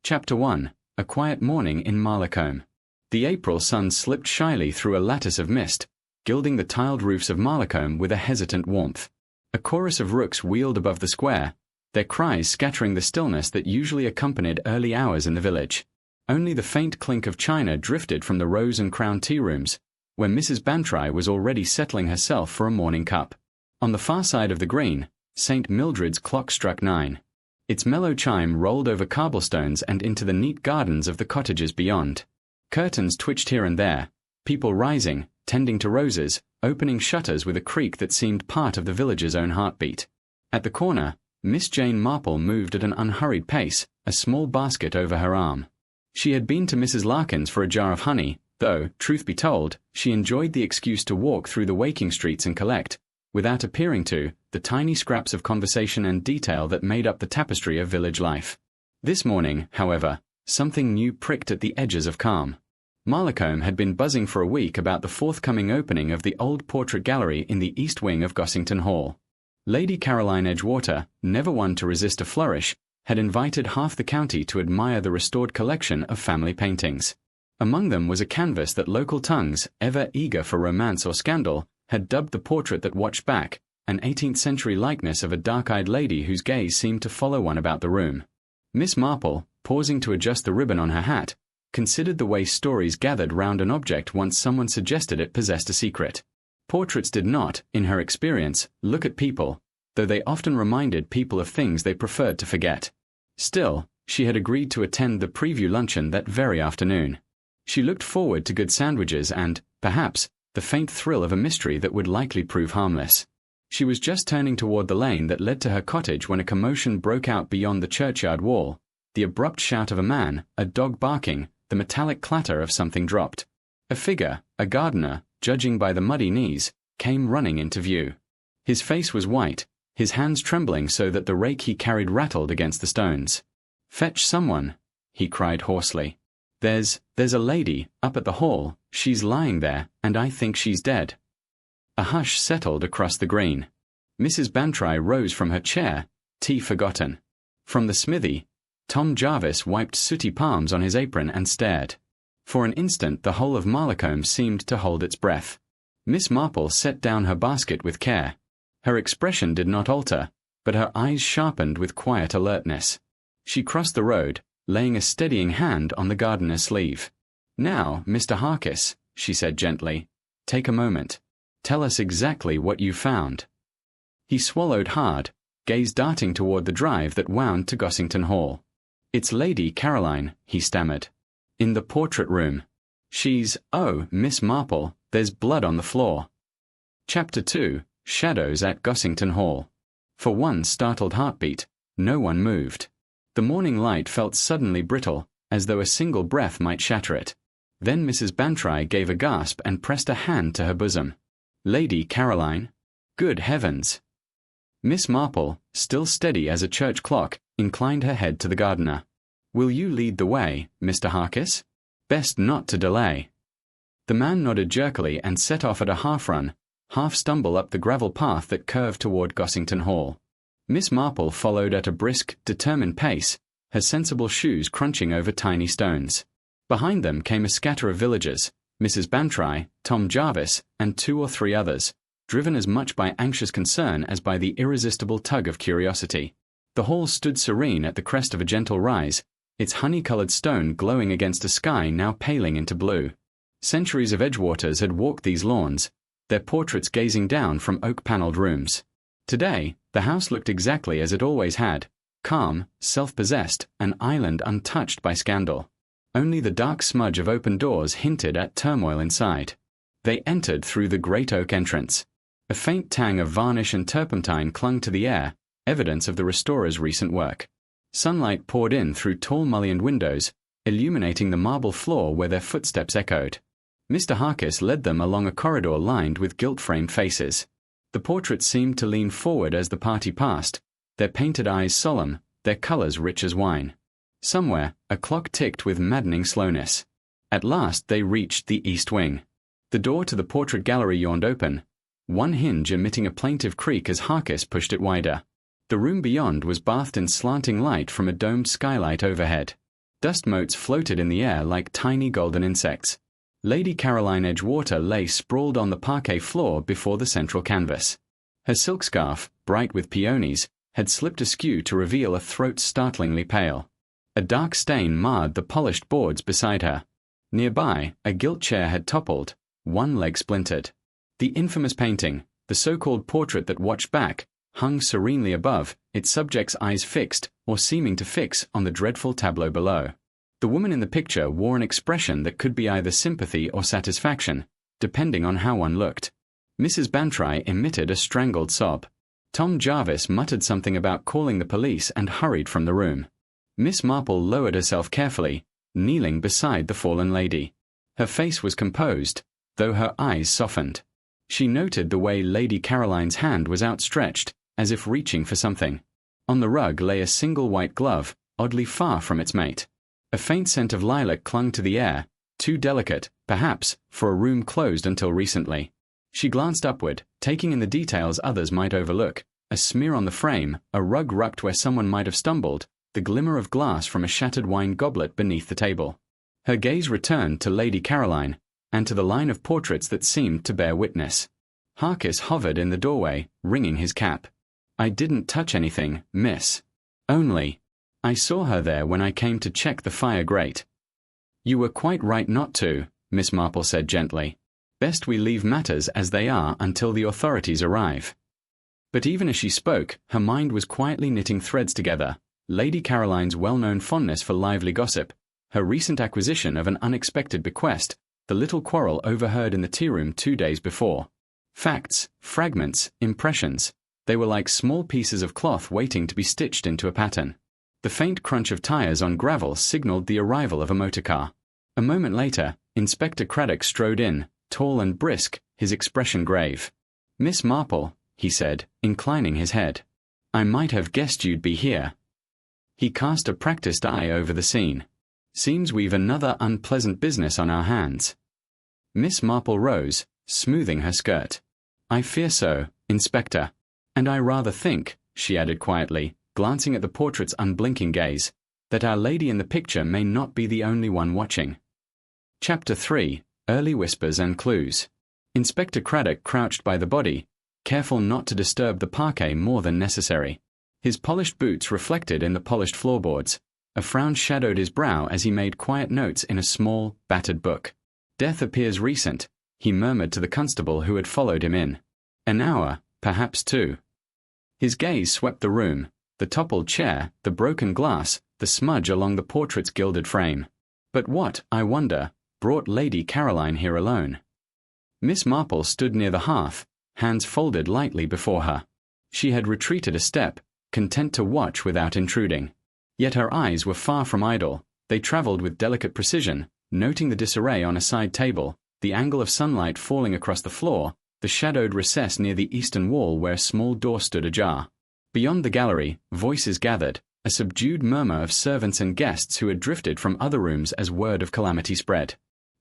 Chapter 1. A Quiet Morning in Marlecombe. The April sun slipped shyly through a lattice of mist, gilding the tiled roofs of Marlecombe with a hesitant warmth. A chorus of rooks wheeled above the square, their cries scattering the stillness that usually accompanied early hours in the village. Only the faint clink of china drifted from the Rose and Crown tea rooms, where Mrs. Bantry was already settling herself for a morning cup. On the far side of the green, St. Mildred's clock struck 9. Its mellow chime rolled over cobblestones and into the neat gardens of the cottages beyond. Curtains twitched here and there, people rising, tending to roses, opening shutters with a creak that seemed part of the village's own heartbeat. At the corner, Miss Jane Marple moved at an unhurried pace, a small basket over her arm. She had been to Mrs. Larkin's for a jar of honey, though, truth be told, she enjoyed the excuse to walk through the waking streets and collect, without appearing to, the tiny scraps of conversation and detail that made up the tapestry of village life. This morning, however, something new pricked at the edges of calm. Marlecombe had been buzzing for a week about the forthcoming opening of the old portrait gallery in the east wing of Gossington Hall. Lady Caroline Edgewater, never one to resist a flourish, had invited half the county to admire the restored collection of family paintings. Among them was a canvas that local tongues, ever eager for romance or scandal, had dubbed the portrait that watched back, an 18th-century likeness of a dark-eyed lady whose gaze seemed to follow one about the room. Miss Marple, pausing to adjust the ribbon on her hat, considered the way stories gathered round an object once someone suggested it possessed a secret. Portraits did not, in her experience, look at people, though they often reminded people of things they preferred to forget. Still, she had agreed to attend the preview luncheon that very afternoon. She looked forward to good sandwiches and, perhaps, the faint thrill of a mystery that would likely prove harmless. She was just turning toward the lane that led to her cottage when a commotion broke out beyond the churchyard wall, the abrupt shout of a man, a dog barking, the metallic clatter of something dropped. A figure, a gardener, judging by the muddy knees, came running into view. His face was white, his hands trembling so that the rake he carried rattled against the stones. "Fetch someone," he cried hoarsely. There's a lady, up at the hall, she's lying there, and I think she's dead." A hush settled across the green. Mrs. Bantry rose from her chair, tea forgotten. From the smithy, Tom Jarvis wiped sooty palms on his apron and stared. For an instant the whole of Marlecombe seemed to hold its breath. Miss Marple set down her basket with care. Her expression did not alter, but her eyes sharpened with quiet alertness. She crossed the road, laying a steadying hand on the gardener's sleeve. "Now, Mr. Harkis," she said gently, "take a moment. Tell us exactly what you found." He swallowed hard, gaze darting toward the drive that wound to Gossington Hall. "It's Lady Caroline," he stammered. "In the portrait room. Oh, Miss Marple, there's blood on the floor." Chapter 2. Shadows at Gossington Hall. For one startled heartbeat, no one moved. The morning light felt suddenly brittle, as though a single breath might shatter it. Then Mrs. Bantry gave a gasp and pressed a hand to her bosom. "Lady Caroline? Good heavens!" Miss Marple, still steady as a church clock, inclined her head to the gardener. "Will you lead the way, Mr. Harkis? Best not to delay." The man nodded jerkily and set off at a half-run, half-stumble up the gravel path that curved toward Gossington Hall. Miss Marple followed at a brisk, determined pace, her sensible shoes crunching over tiny stones. Behind them came a scatter of villagers, Mrs. Bantry, Tom Jarvis, and 2 or 3 others, driven as much by anxious concern as by the irresistible tug of curiosity. The hall stood serene at the crest of a gentle rise, its honey-coloured stone glowing against a sky now paling into blue. Centuries of Edgewaters had walked these lawns, their portraits gazing down from oak-panelled rooms. Today, the house looked exactly as it always had, calm, self-possessed, an island untouched by scandal. Only the dark smudge of open doors hinted at turmoil inside. They entered through the great oak entrance. A faint tang of varnish and turpentine clung to the air, evidence of the restorer's recent work. Sunlight poured in through tall mullioned windows, illuminating the marble floor where their footsteps echoed. Mr. Harkis led them along a corridor lined with gilt-framed faces. The portraits seemed to lean forward as the party passed, their painted eyes solemn, their colors rich as wine. Somewhere, a clock ticked with maddening slowness. At last they reached the east wing. The door to the portrait gallery yawned open, one hinge emitting a plaintive creak as Harkis pushed it wider. The room beyond was bathed in slanting light from a domed skylight overhead. Dust motes floated in the air like tiny golden insects. Lady Caroline Edgewater lay sprawled on the parquet floor before the central canvas. Her silk scarf, bright with peonies, had slipped askew to reveal a throat startlingly pale. A dark stain marred the polished boards beside her. Nearby, a gilt chair had toppled, one leg splintered. The infamous painting, the so-called portrait that watched back, hung serenely above, its subject's eyes fixed, or seeming to fix, on the dreadful tableau below. The woman in the picture wore an expression that could be either sympathy or satisfaction, depending on how one looked. Mrs. Bantry emitted a strangled sob. Tom Jarvis muttered something about calling the police and hurried from the room. Miss Marple lowered herself carefully, kneeling beside the fallen lady. Her face was composed, though her eyes softened. She noted the way Lady Caroline's hand was outstretched, as if reaching for something. On the rug lay a single white glove, oddly far from its mate. A faint scent of lilac clung to the air, too delicate, perhaps, for a room closed until recently. She glanced upward, taking in the details others might overlook: a smear on the frame, a rug rucked where someone might have stumbled, the glimmer of glass from a shattered wine goblet beneath the table. Her gaze returned to Lady Caroline, and to the line of portraits that seemed to bear witness. Harkis hovered in the doorway, wringing his cap. "I didn't touch anything, miss. Only, I saw her there when I came to check the fire grate." "You were quite right not to," Miss Marple said gently. "Best we leave matters as they are until the authorities arrive." But even as she spoke, her mind was quietly knitting threads together. Lady Caroline's well-known fondness for lively gossip, her recent acquisition of an unexpected bequest, the little quarrel overheard in the tea-room 2 days before. Facts, fragments, impressions. They were like small pieces of cloth waiting to be stitched into a pattern. The faint crunch of tires on gravel signaled the arrival of a motorcar. A moment later, Inspector Craddock strode in, tall and brisk, his expression grave. "Miss Marple," he said, inclining his head. "I might have guessed you'd be here." He cast a practiced eye over the scene. "Seems we've another unpleasant business on our hands." Miss Marple rose, smoothing her skirt. "I fear so, Inspector. And I rather think," she added quietly, glancing at the portrait's unblinking gaze, "that our lady in the picture may not be the only one watching." Chapter 3: Early Whispers and Clues. Inspector Craddock crouched by the body, careful not to disturb the parquet more than necessary. His polished boots reflected in the polished floorboards. A frown shadowed his brow as he made quiet notes in a small, battered book. "Death appears recent," he murmured to the constable who had followed him in. "An hour, perhaps 2. His gaze swept the room, the toppled chair, the broken glass, the smudge along the portrait's gilded frame. But what, I wonder, brought Lady Caroline here alone? Miss Marple stood near the hearth, hands folded lightly before her. She had retreated a step, content to watch without intruding. Yet her eyes were far from idle. They traveled with delicate precision, noting the disarray on a side table, the angle of sunlight falling across the floor, the shadowed recess near the eastern wall where a small door stood ajar. Beyond the gallery, voices gathered, a subdued murmur of servants and guests who had drifted from other rooms as word of calamity spread.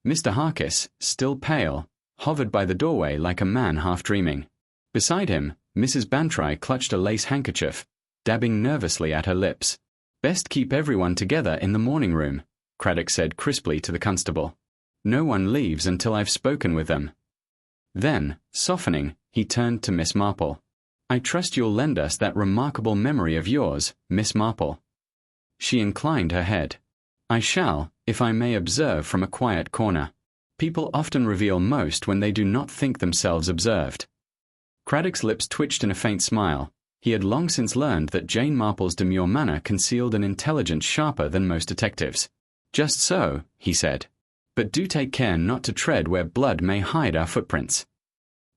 Mr. Harkis, still pale, hovered by the doorway like a man half dreaming. Beside him, Mrs. Bantry clutched a lace handkerchief, dabbing nervously at her lips. "Best keep everyone together in the morning room," Craddock said crisply to the constable. "No one leaves until I've spoken with them." Then, softening, he turned to Miss Marple. "I trust you'll lend us that remarkable memory of yours, Miss Marple." She inclined her head. "I shall, if I may observe from a quiet corner. People often reveal most when they do not think themselves observed." Craddock's lips twitched in a faint smile. He had long since learned that Jane Marple's demure manner concealed an intelligence sharper than most detectives. "Just so," he said. "But do take care not to tread where blood may hide our footprints."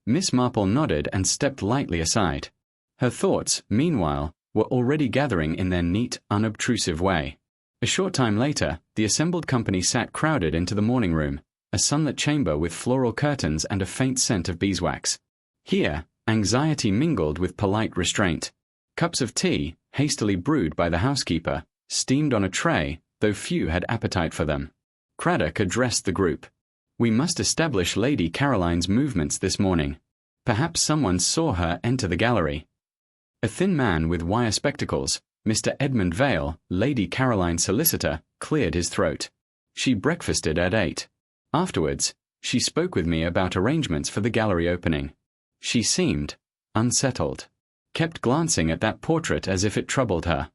Miss Marple nodded and stepped lightly aside. Her thoughts, meanwhile, were already gathering in their neat, unobtrusive way. A short time later, the assembled company sat crowded into the morning room, a sunlit chamber with floral curtains and a faint scent of beeswax. Here, anxiety mingled with polite restraint. Cups of tea, hastily brewed by the housekeeper, steamed on a tray, though few had appetite for them. Craddock addressed the group. "We must establish Lady Caroline's movements this morning. Perhaps someone saw her enter the gallery." A thin man with wire spectacles, Mr. Edmund Vale, Lady Caroline's solicitor, cleared his throat. She breakfasted at 8. Afterwards, she spoke with me about arrangements for the gallery opening. She seemed unsettled, kept glancing at that portrait as if it troubled her.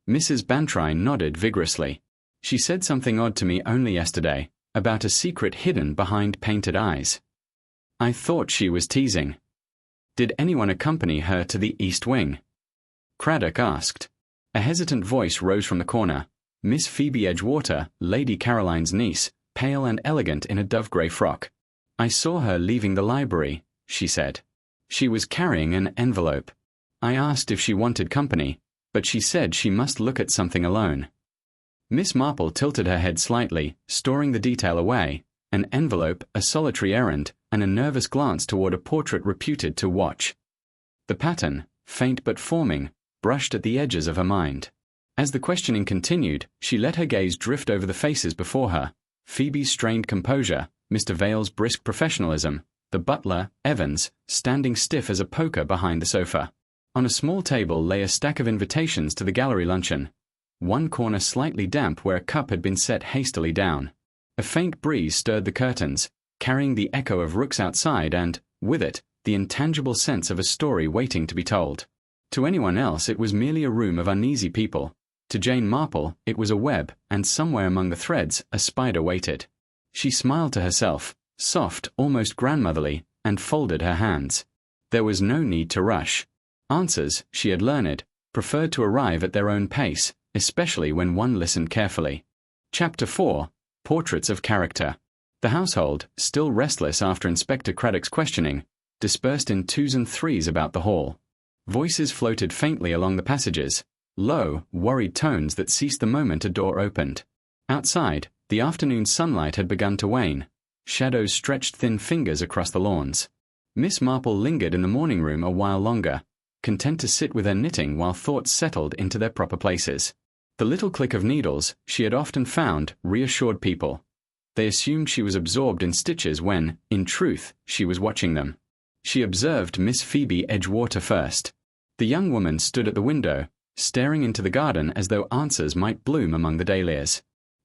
Mrs. Bantry nodded vigorously. She said something odd to me only yesterday, about a secret hidden behind painted eyes. I thought she was teasing. Did anyone accompany her to the East Wing? Craddock asked. A hesitant voice rose from the corner. Miss Phoebe Edgewater, Lady Caroline's niece, pale and elegant in a dove-grey frock. I saw her leaving the library, she said. She was carrying an envelope. I asked if she wanted company, but she said she must look at something alone. Miss Marple tilted her head slightly, storing the detail away, an envelope, a solitary errand, and a nervous glance toward a portrait reputed to watch. The pattern, faint but forming, brushed at the edges of her mind. As the questioning continued, she let her gaze drift over the faces before her, Phoebe's strained composure, Mr. Vale's brisk professionalism, the butler, Evans, standing stiff as a poker behind the sofa. On a small table lay a stack of invitations to the gallery luncheon, one corner slightly damp where a cup had been set hastily down. A faint breeze stirred the curtains, carrying the echo of rooks outside and, with it, the intangible sense of a story waiting to be told. To anyone else it was merely a room of uneasy people. To Jane Marple it was a web, and somewhere among the threads a spider waited. She smiled to herself, soft, almost grandmotherly, and folded her hands. There was no need to rush. Answers, she had learned, preferred to arrive at their own pace, especially when one listened carefully. Chapter 4. Portraits of Character. The household, still restless after Inspector Craddock's questioning, dispersed in 2s and 3s about the hall. Voices floated faintly along the passages, low, worried tones that ceased the moment a door opened. Outside, the afternoon sunlight had begun to wane. Shadows stretched thin fingers across the lawns. Miss Marple lingered in the morning room a while longer, content to sit with her knitting while thoughts settled into their proper places. The little click of needles, she had often found, reassured people. They assumed she was absorbed in stitches when, in truth, she was watching them. She observed Miss Phoebe Edgewater first. The young woman stood at the window, staring into the garden as though answers might bloom among the dahlias.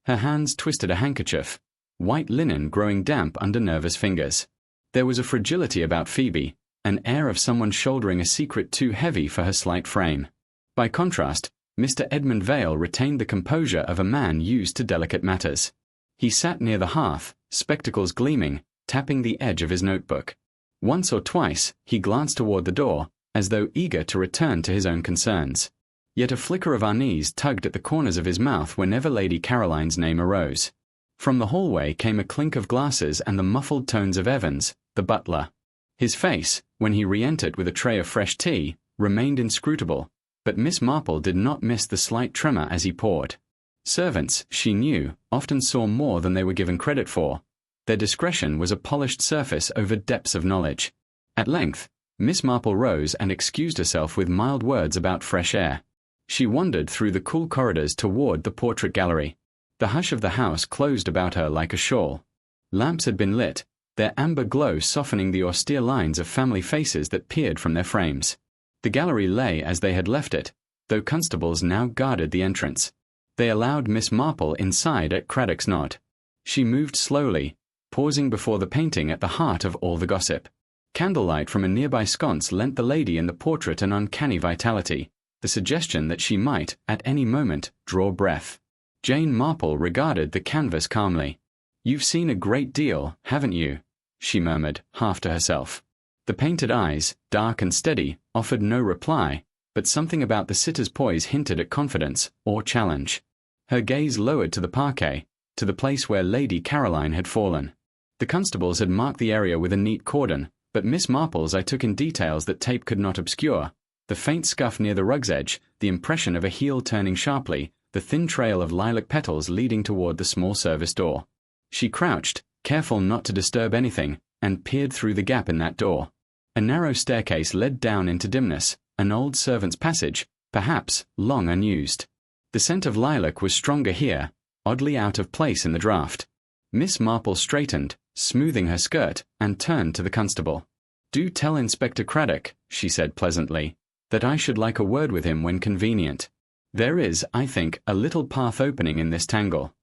Her hands twisted a handkerchief, white linen growing damp under nervous fingers. There was a fragility about Phoebe, an air of someone shouldering a secret too heavy for her slight frame. By contrast, Mr. Edmund Vale retained the composure of a man used to delicate matters. He sat near the hearth, spectacles gleaming, tapping the edge of his notebook. Once or twice, he glanced toward the door, as though eager to return to his own concerns. Yet a flicker of unease tugged at the corners of his mouth whenever Lady Caroline's name arose. From the hallway came a clink of glasses and the muffled tones of Evans, the butler. His face, when he re-entered with a tray of fresh tea, remained inscrutable, but Miss Marple did not miss the slight tremor as he poured. Servants, she knew, often saw more than they were given credit for. Their discretion was a polished surface over depths of knowledge. At length, Miss Marple rose and excused herself with mild words about fresh air. She wandered through the cool corridors toward the portrait gallery. The hush of the house closed about her like a shawl. Lamps had been lit, their amber glow softening the austere lines of family faces that peered from their frames. The gallery lay as they had left it, though constables now guarded the entrance. They allowed Miss Marple inside at Craddock's nod. She moved slowly, pausing before the painting at the heart of all the gossip. Candlelight from a nearby sconce lent the lady in the portrait an uncanny vitality, the suggestion that she might, at any moment, draw breath. Jane Marple regarded the canvas calmly. "You've seen a great deal, haven't you?" she murmured, half to herself. The painted eyes, dark and steady, offered no reply, but something about the sitter's poise hinted at confidence or challenge. Her gaze lowered to the parquet, to the place where Lady Caroline had fallen. The constables had marked the area with a neat cordon, but Miss Marple's eye took in details that tape could not obscure: the faint scuff near the rug's edge, the impression of a heel turning sharply, the thin trail of lilac petals leading toward the small service door. She crouched, careful not to disturb anything, and peered through the gap in that door. A narrow staircase led down into dimness, an old servant's passage, perhaps long unused. The scent of lilac was stronger here, oddly out of place in the draught. Miss Marple straightened, smoothing her skirt, and turned to the constable. "Do tell Inspector Craddock," she said pleasantly, "that I should like a word with him when convenient." There is, I think, a little path opening in this tangle.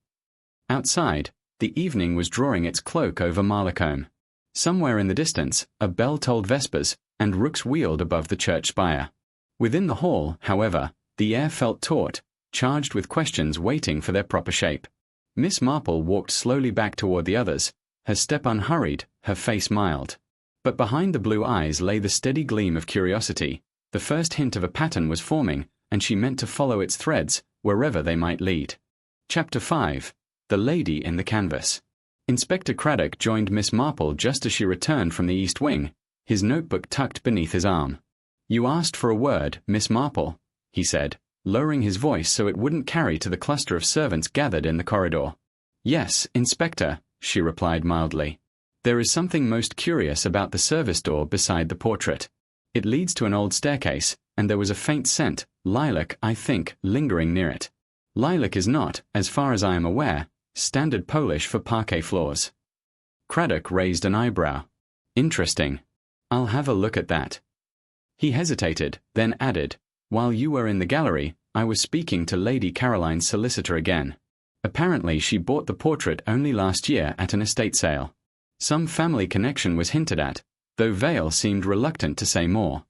Outside, the evening was drawing its cloak over Marlecombe. Somewhere in the distance, a bell tolled vespers, and rooks wheeled above the church spire. Within the hall, however, the air felt taut, charged with questions waiting for their proper shape. Miss Marple walked slowly back toward the others, her step unhurried, her face mild. But behind the blue eyes lay the steady gleam of curiosity. The first hint of a pattern was forming, and she meant to follow its threads, wherever they might lead. Chapter 5. The Lady in the Canvas. Inspector Craddock joined Miss Marple just as she returned from the east wing, his notebook tucked beneath his arm. "You asked for a word, Miss Marple," he said, lowering his voice so it wouldn't carry to the cluster of servants gathered in the corridor. "Yes, Inspector," she replied mildly. "There is something most curious about the service door beside the portrait. It leads to an old staircase, and there was a faint scent, lilac, I think, lingering near it. Lilac is not, as far as I am aware, standard Polish for parquet floors." Craddock raised an eyebrow. "Interesting. I'll have a look at that." He hesitated, then added, "While you were in the gallery, I was speaking to Lady Caroline's solicitor again. Apparently she bought the portrait only last year at an estate sale. Some family connection was hinted at, though Vale seemed reluctant to say more."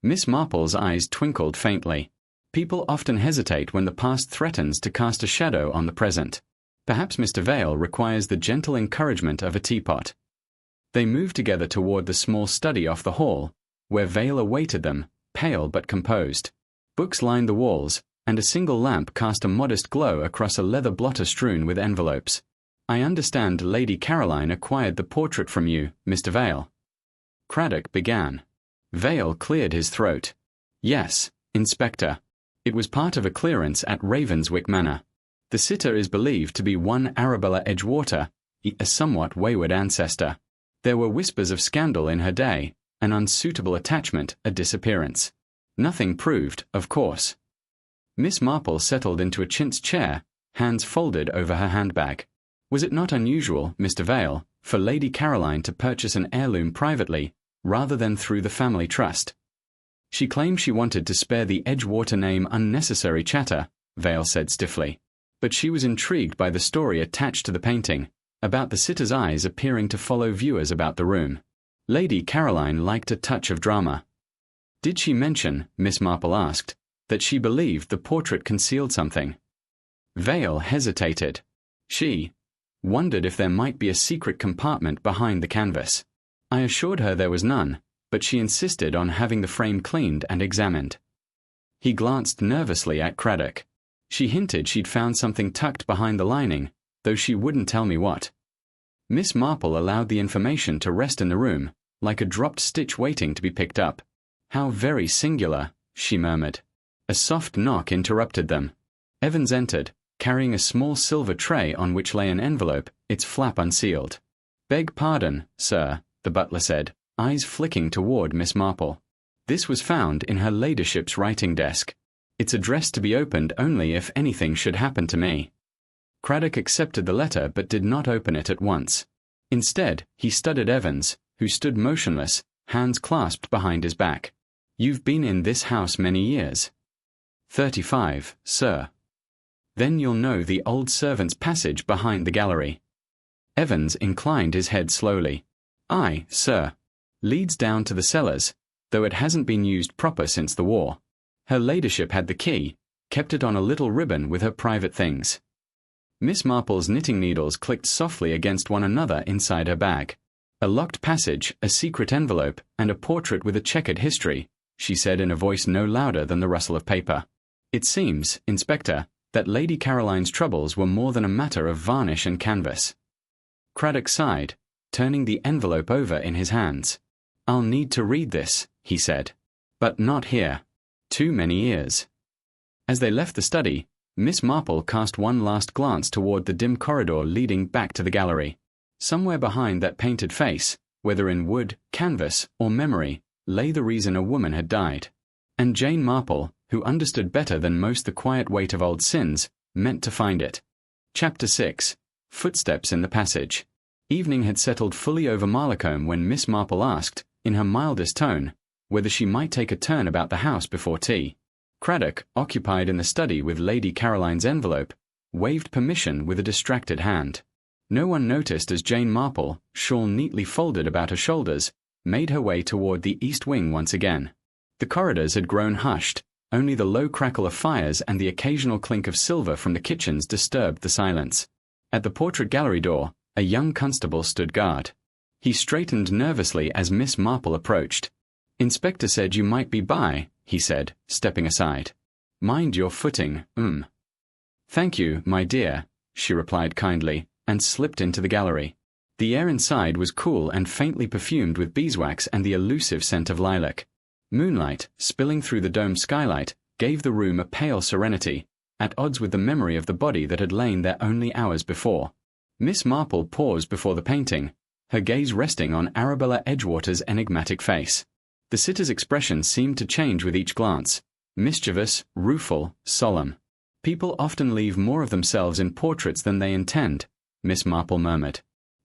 Miss Marple's eyes twinkled faintly. People often hesitate when the past threatens to cast a shadow on the present. Perhaps Mr. Vale requires the gentle encouragement of a teapot. They moved together toward the small study off the hall, where Vale awaited them, pale but composed. Books lined the walls, and a single lamp cast a modest glow across a leather blotter strewn with envelopes. "I understand Lady Caroline acquired the portrait from you, Mr. Vale." Craddock began. Vale cleared his throat. "Yes, Inspector. It was part of a clearance at Ravenswick Manor. The sitter is believed to be one Arabella Edgewater, a somewhat wayward ancestor. There were whispers of scandal in her day, an unsuitable attachment, a disappearance. Nothing proved, of course." Miss Marple settled into a chintz chair, hands folded over her handbag. "Was it not unusual, Mr. Vale, for Lady Caroline to purchase an heirloom privately, rather than through the family trust?" "She claimed she wanted to spare the Edgewater name unnecessary chatter," Vale said stiffly. "But she was intrigued by the story attached to the painting, about the sitter's eyes appearing to follow viewers about the room. Lady Caroline liked a touch of drama." "Did she mention," Miss Marple asked, "that she believed the portrait concealed something?" Vale hesitated. "She wondered if there might be a secret compartment behind the canvas. I assured her there was none, but she insisted on having the frame cleaned and examined." He glanced nervously at Craddock. "She hinted she'd found something tucked behind the lining, though she wouldn't tell me what." Miss Marple allowed the information to rest in the room, like a dropped stitch waiting to be picked up. "How very singular," she murmured. A soft knock interrupted them. Evans entered, carrying a small silver tray on which lay an envelope, its flap unsealed. "Beg pardon, sir," the butler said, eyes flicking toward Miss Marple. "This was found in her ladyship's writing desk. It's addressed to be opened only if anything should happen to me." Craddock accepted the letter but did not open it at once. Instead, he studied Evans, who stood motionless, hands clasped behind his back. "You've been in this house many years?" 35, sir." "Then you'll know the old servants' passage behind the gallery." Evans inclined his head slowly. "Aye, sir. Leads down to the cellars, though it hasn't been used proper since the war. Her ladyship had the key, kept it on a little ribbon with her private things." Miss Marple's knitting needles clicked softly against one another inside her bag. "A locked passage, a secret envelope, and a portrait with a checkered history," she said in a voice no louder than the rustle of paper. "It seems, Inspector, that Lady Caroline's troubles were more than a matter of varnish and canvas." Craddock sighed, turning the envelope over in his hands. "I'll need to read this," he said. "But not here. Too many ears." As they left the study, Miss Marple cast one last glance toward the dim corridor leading back to the gallery. Somewhere behind that painted face, whether in wood, canvas, or memory, lay the reason a woman had died. And Jane Marple, who understood better than most the quiet weight of old sins, meant to find it. Chapter 6. Footsteps in the Passage. Evening had settled fully over Marlecombe when Miss Marple asked, in her mildest tone, whether she might take a turn about the house before tea. Craddock, occupied in the study with Lady Caroline's envelope, waved permission with a distracted hand. No one noticed as Jane Marple, shawl neatly folded about her shoulders, made her way toward the east wing once again. The corridors had grown hushed, only the low crackle of fires and the occasional clink of silver from the kitchens disturbed the silence. At the portrait gallery door, a young constable stood guard. He straightened nervously as Miss Marple approached. "Inspector said you might be by," he said, stepping aside. "Mind your footing, "Thank you, my dear," she replied kindly, and slipped into the gallery. The air inside was cool and faintly perfumed with beeswax and the elusive scent of lilac. Moonlight, spilling through the domed skylight, gave the room a pale serenity, at odds with the memory of the body that had lain there only hours before. Miss Marple paused before the painting, her gaze resting on Arabella Edgewater's enigmatic face. The sitter's expression seemed to change with each glance, mischievous, rueful, solemn. "People often leave more of themselves in portraits than they intend," Miss Marple murmured.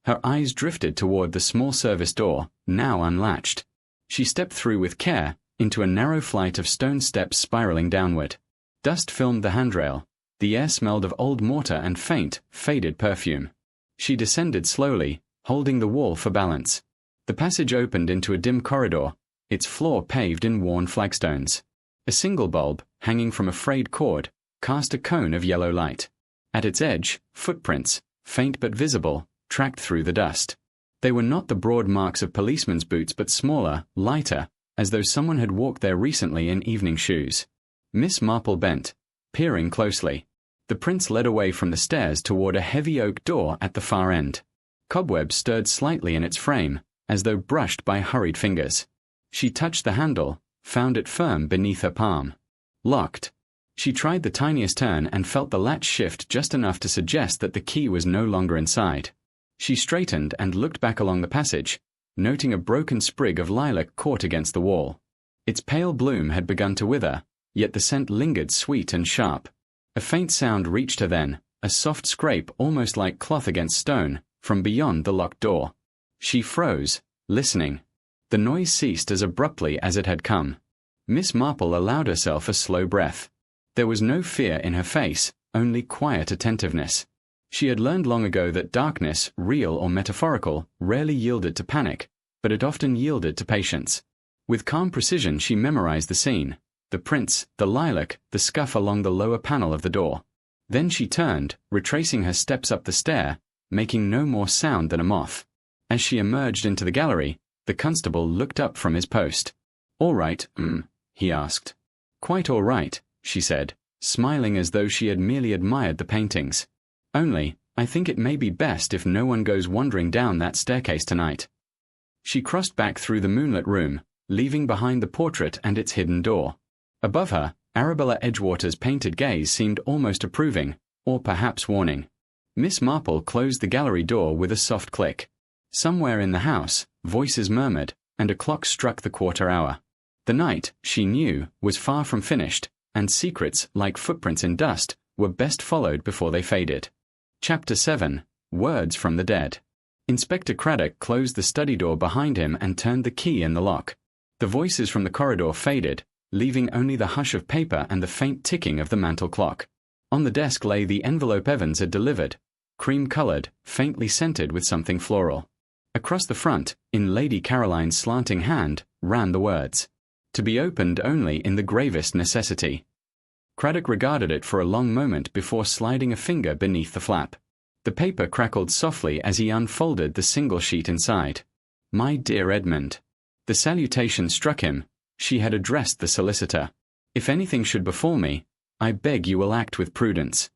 Her eyes drifted toward the small service door, now unlatched. She stepped through with care, into a narrow flight of stone steps spiraling downward. Dust filmed the handrail. The air smelled of old mortar and faint, faded perfume. She descended slowly, holding the wall for balance. The passage opened into a dim corridor, its floor paved in worn flagstones. A single bulb, hanging from a frayed cord, cast a cone of yellow light. At its edge, footprints, faint but visible, tracked through the dust. They were not the broad marks of policemen's boots but smaller, lighter, as though someone had walked there recently in evening shoes. Miss Marple bent, peering closely. The prints led away from the stairs toward a heavy oak door at the far end. Cobwebs stirred slightly in its frame, as though brushed by hurried fingers. She touched the handle, found it firm beneath her palm. Locked. She tried the tiniest turn and felt the latch shift just enough to suggest that the key was no longer inside. She straightened and looked back along the passage, noting a broken sprig of lilac caught against the wall. Its pale bloom had begun to wither, yet the scent lingered sweet and sharp. A faint sound reached her then, a soft scrape almost like cloth against stone, from beyond the locked door. She froze, listening. The noise ceased as abruptly as it had come. Miss Marple allowed herself a slow breath. There was no fear in her face, only quiet attentiveness. She had learned long ago that darkness, real or metaphorical, rarely yielded to panic, but it often yielded to patience. With calm precision she memorized the scene, the prints, the lilac, the scuff along the lower panel of the door. Then she turned, retracing her steps up the stair, making no more sound than a moth. As she emerged into the gallery, the constable looked up from his post. "All right, he asked. "Quite all right," she said, smiling as though she had merely admired the paintings. "Only, I think it may be best if no one goes wandering down that staircase tonight." She crossed back through the moonlit room, leaving behind the portrait and its hidden door. Above her, Arabella Edgewater's painted gaze seemed almost approving, or perhaps warning. Miss Marple closed the gallery door with a soft click. Somewhere in the house, voices murmured, and a clock struck the quarter hour. The night, she knew, was far from finished, and secrets, like footprints in dust, were best followed before they faded. Chapter 7. Words from the Dead. Inspector Craddock closed the study door behind him and turned the key in the lock. The voices from the corridor faded, leaving only the hush of paper and the faint ticking of the mantel clock. On the desk lay the envelope Evans had delivered, cream-colored, faintly scented with something floral. Across the front, in Lady Caroline's slanting hand, ran the words, "To be opened only in the gravest necessity." Craddock regarded it for a long moment before sliding a finger beneath the flap. The paper crackled softly as he unfolded the single sheet inside. "My dear Edmund." The salutation struck him. She had addressed the solicitor. "If anything should befall me, I beg you will act with prudence.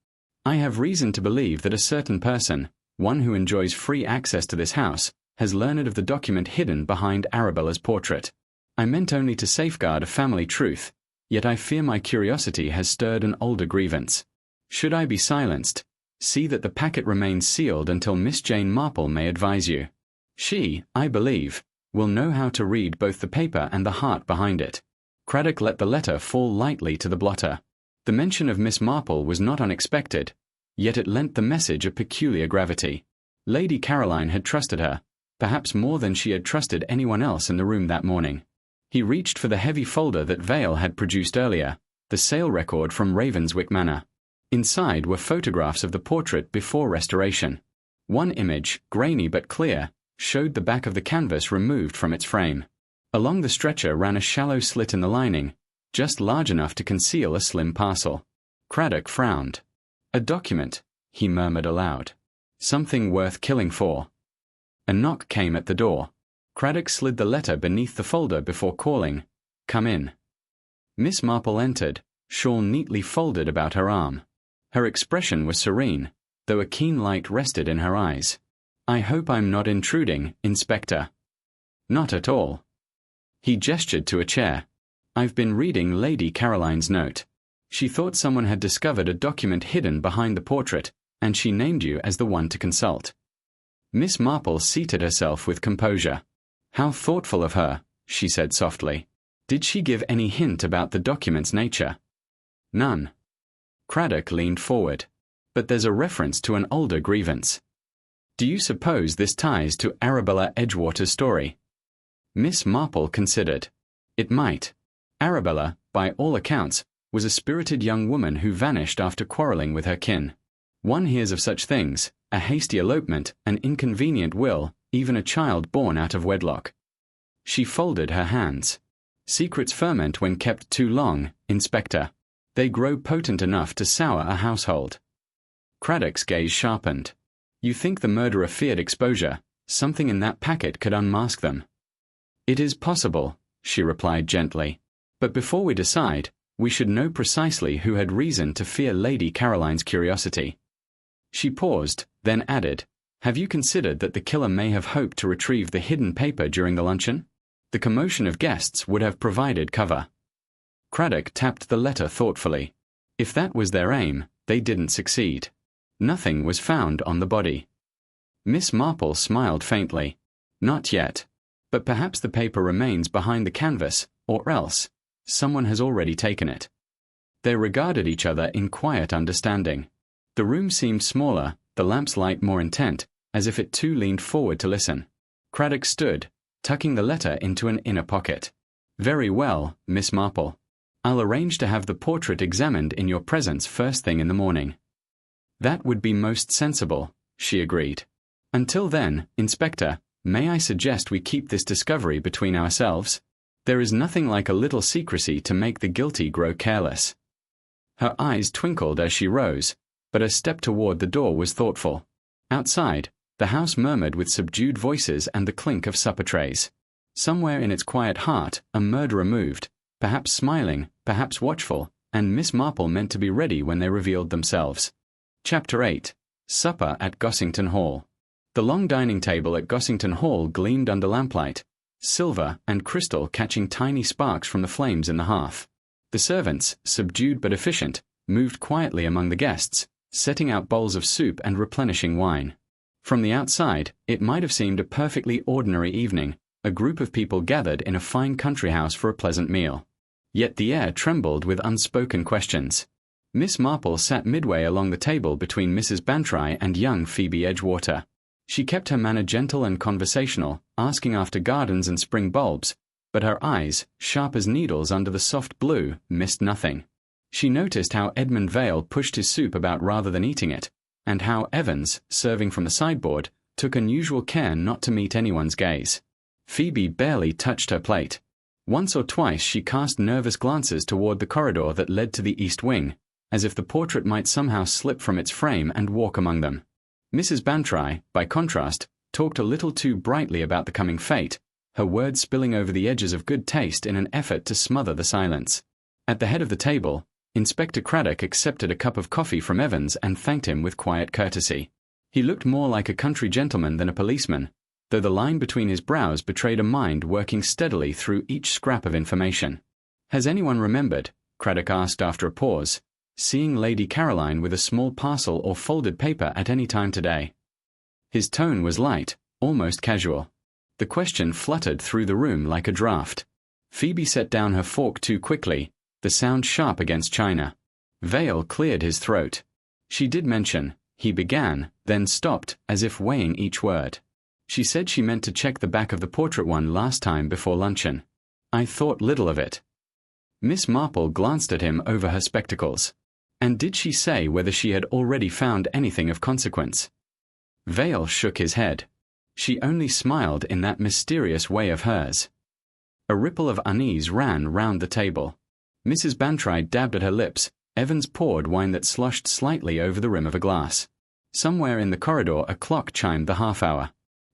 I have reason to believe that a certain person, one who enjoys free access to this house, has learned of the document hidden behind Arabella's portrait. I meant only to safeguard a family truth, yet I fear my curiosity has stirred an older grievance. Should I be silenced, see that the packet remains sealed until Miss Jane Marple may advise you. She, I believe, will know how to read both the paper and the heart behind it." Craddock let the letter fall lightly to the blotter. The mention of Miss Marple was not unexpected, yet it lent the message a peculiar gravity. Lady Caroline had trusted her, perhaps more than she had trusted anyone else in the room that morning. He reached for the heavy folder that Vale had produced earlier, the sale record from Ravenswick Manor. Inside were photographs of the portrait before restoration. One image, grainy but clear, showed the back of the canvas removed from its frame. Along the stretcher ran a shallow slit in the lining, just large enough to conceal a slim parcel. Craddock frowned. "A document," he murmured aloud. "Something worth killing for." A knock came at the door. Craddock slid the letter beneath the folder before calling, "Come in." Miss Marple entered, shawl neatly folded about her arm. Her expression was serene, though a keen light rested in her eyes. "I hope I'm not intruding, Inspector." "Not at all." He gestured to a chair. "I've been reading Lady Caroline's note. She thought someone had discovered a document hidden behind the portrait, and she named you as the one to consult." Miss Marple seated herself with composure. "How thoughtful of her," she said softly. "Did she give any hint about the document's nature?" "None." Craddock leaned forward. "But there's a reference to an older grievance. Do you suppose this ties to Arabella Edgewater's story?" Miss Marple considered. It might. Arabella, by all accounts, was a spirited young woman who vanished after quarrelling with her kin. One hears of such things: a hasty elopement, an inconvenient will, even a child born out of wedlock. She folded her hands. "Secrets ferment when kept too long, Inspector. They grow potent enough to sour a household." Craddock's gaze sharpened. "You think the murderer feared exposure? Something in that packet could unmask them." "It is possible," she replied gently. "But before we decide, we should know precisely who had reason to fear Lady Caroline's curiosity." She paused, then added, "Have you considered that the killer may have hoped to retrieve the hidden paper during the luncheon? The commotion of guests would have provided cover." Craddock tapped the letter thoughtfully. "If that was their aim, they didn't succeed. Nothing was found on the body." Miss Marple smiled faintly. "Not yet. But perhaps the paper remains behind the canvas, or else someone has already taken it." They regarded each other in quiet understanding. The room seemed smaller, the lamp's light more intent, as if it too leaned forward to listen. Craddock stood, tucking the letter into an inner pocket. "Very well, Miss Marple. I'll arrange to have the portrait examined in your presence first thing in the morning." "That would be most sensible," she agreed. "Until then, Inspector, may I suggest we keep this discovery between ourselves? There is nothing like a little secrecy to make the guilty grow careless." Her eyes twinkled as she rose, but her step toward the door was thoughtful. Outside, the house murmured with subdued voices and the clink of supper trays. Somewhere in its quiet heart, a murderer moved, perhaps smiling, perhaps watchful, and Miss Marple meant to be ready when they revealed themselves. Chapter 8. Supper at Gossington Hall. The long dining table at Gossington Hall gleamed under lamplight, silver and crystal catching tiny sparks from the flames in the hearth. The servants, subdued but efficient, moved quietly among the guests, setting out bowls of soup and replenishing wine. From the outside, it might have seemed a perfectly ordinary evening, a group of people gathered in a fine country house for a pleasant meal. Yet the air trembled with unspoken questions. Miss Marple sat midway along the table between Mrs. Bantry and young Phoebe Edgewater. She kept her manner gentle and conversational, asking after gardens and spring bulbs, but her eyes, sharp as needles under the soft blue, missed nothing. She noticed how Edmund Vale pushed his soup about rather than eating it, and how Evans, serving from the sideboard, took unusual care not to meet anyone's gaze. Phoebe barely touched her plate. Once or twice she cast nervous glances toward the corridor that led to the east wing, as if the portrait might somehow slip from its frame and walk among them. Mrs. Bantry, by contrast, talked a little too brightly about the coming fate, her words spilling over the edges of good taste in an effort to smother the silence. At the head of the table, Inspector Craddock accepted a cup of coffee from Evans and thanked him with quiet courtesy. He looked more like a country gentleman than a policeman, though the line between his brows betrayed a mind working steadily through each scrap of information. "Has anyone remembered," Craddock asked after a pause, "seeing Lady Caroline with a small parcel or folded paper at any time today?" His tone was light, almost casual. The question fluttered through the room like a draught. Phoebe set down her fork too quickly, the sound sharp against china. Vale cleared his throat. "She did mention," he began, then stopped, as if weighing each word. "She said she meant to check the back of the portrait one last time before luncheon. I thought little of it." Miss Marple glanced at him over her spectacles. And did she say whether she had already found anything of consequence? Vale shook his head. She only smiled in that mysterious way of hers. A ripple of unease ran round the table. Mrs. Bantry dabbed at her lips. Evans poured wine that sloshed slightly over the rim of a glass. Somewhere in the corridor a clock chimed the half-hour.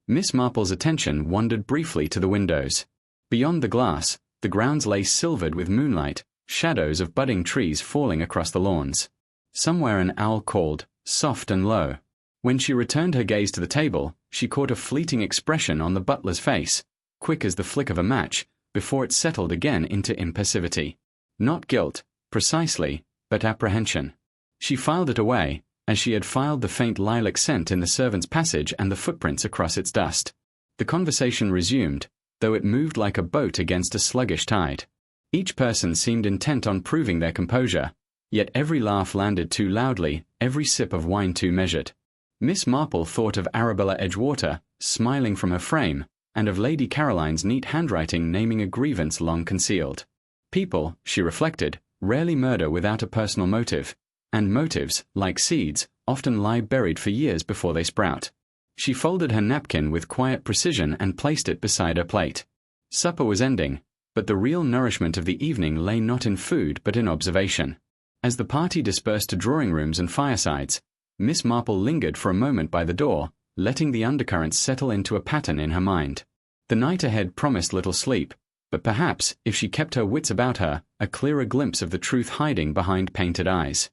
Miss Marple's attention wandered briefly to the windows. Beyond the glass, the grounds lay silvered with moonlight, shadows of budding trees falling across the lawns. Somewhere an owl called, soft and low. When she returned her gaze to the table, she caught a fleeting expression on the butler's face, quick as the flick of a match, before it settled again into impassivity. Not guilt, precisely, but apprehension. She filed it away, as she had filed the faint lilac scent in the servants' passage and the footprints across its dust. The conversation resumed, though it moved like a boat against a sluggish tide. Each person seemed intent on proving their composure, yet every laugh landed too loudly, every sip of wine too measured. Miss Marple thought of Arabella Edgewater, smiling from her frame, and of Lady Caroline's neat handwriting naming a grievance long concealed. People, she reflected, rarely murder without a personal motive, and motives, like seeds, often lie buried for years before they sprout. She folded her napkin with quiet precision and placed it beside her plate. Supper was ending, but the real nourishment of the evening lay not in food but in observation. As the party dispersed to drawing rooms and firesides, Miss Marple lingered for a moment by the door, letting the undercurrents settle into a pattern in her mind. The night ahead promised little sleep, but perhaps, if she kept her wits about her, a clearer glimpse of the truth hiding behind painted eyes.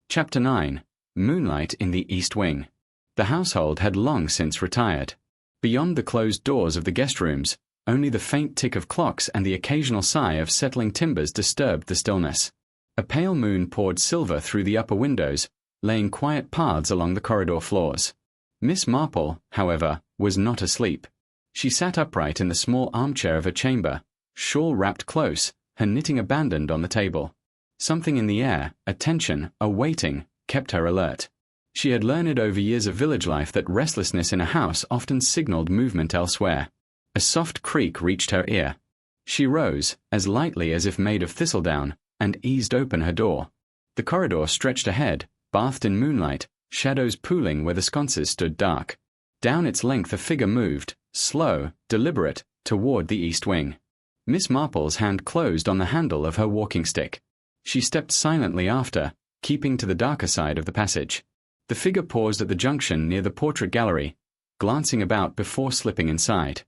Chapter 9. Moonlight in the East Wing. The household had long since retired. Beyond the closed doors of the guest rooms, only the faint tick of clocks and the occasional sigh of settling timbers disturbed the stillness. A pale moon poured silver through the upper windows, laying quiet paths along the corridor floors. Miss Marple, however, was not asleep. She sat upright in the small armchair of her chamber, shawl wrapped close, her knitting abandoned on the table. Something in the air, a tension, a waiting, kept her alert. She had learned over years of village life that restlessness in a house often signaled movement elsewhere. A soft creak reached her ear. She rose, as lightly as if made of thistledown, and eased open her door. The corridor stretched ahead, bathed in moonlight, shadows pooling where the sconces stood dark. Down its length a figure moved, slow, deliberate, toward the east wing. Miss Marple's hand closed on the handle of her walking stick. She stepped silently after, keeping to the darker side of the passage. The figure paused at the junction near the portrait gallery, glancing about before slipping inside.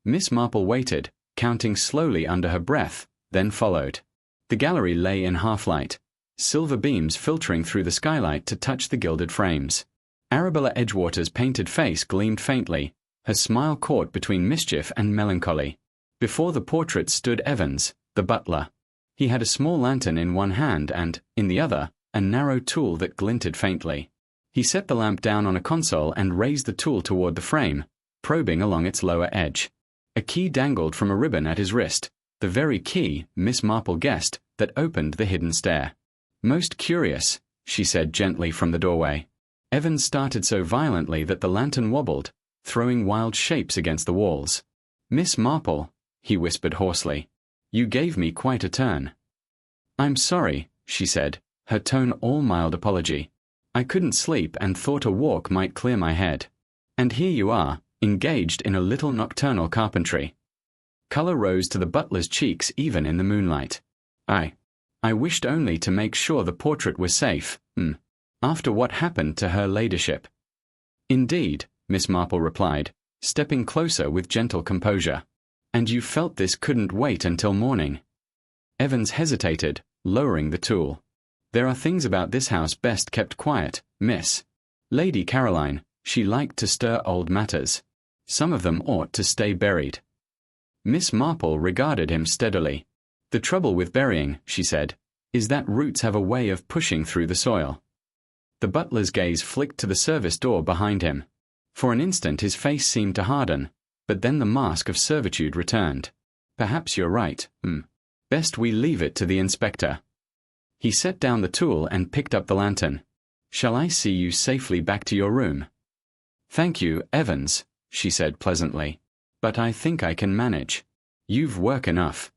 Miss Marple waited, counting slowly under her breath, then followed. The gallery lay in half-light, silver beams filtering through the skylight to touch the gilded frames. Arabella Edgewater's painted face gleamed faintly, her smile caught between mischief and melancholy. Before the portrait stood Evans, the butler. He had a small lantern in one hand and, in the other, a narrow tool that glinted faintly. He set the lamp down on a console and raised the tool toward the frame, probing along its lower edge. A key dangled from a ribbon at his wrist, the very key, Miss Marple guessed, that opened the hidden stair. "Most curious," she said gently from the doorway. Evans started so violently that the lantern wobbled, throwing wild shapes against the walls. "Miss Marple," he whispered hoarsely, "you gave me quite a turn." "I'm sorry," she said, her tone all mild apology. "I couldn't sleep and thought a walk might clear my head. And here you are, engaged in a little nocturnal carpentry." Colour rose to the butler's cheeks even in the moonlight. I wished only to make sure the portrait was safe, after what happened to her ladyship." "Indeed," Miss Marple replied, stepping closer with gentle composure. "And you felt this couldn't wait until morning?" Evans hesitated, lowering the tool. "There are things about this house best kept quiet, miss. Lady Caroline, she liked to stir old matters. Some of them ought to stay buried." Miss Marple regarded him steadily. "The trouble with burying," she said, "is that roots have a way of pushing through the soil." The butler's gaze flicked to the service door behind him. For an instant his face seemed to harden, but then the mask of servitude returned. "Perhaps you're right. Best we leave it to the inspector." He set down the tool and picked up the lantern. "Shall I see you safely back to your room?" "Thank you, Evans," she said pleasantly. "But I think I can manage. You've work enough."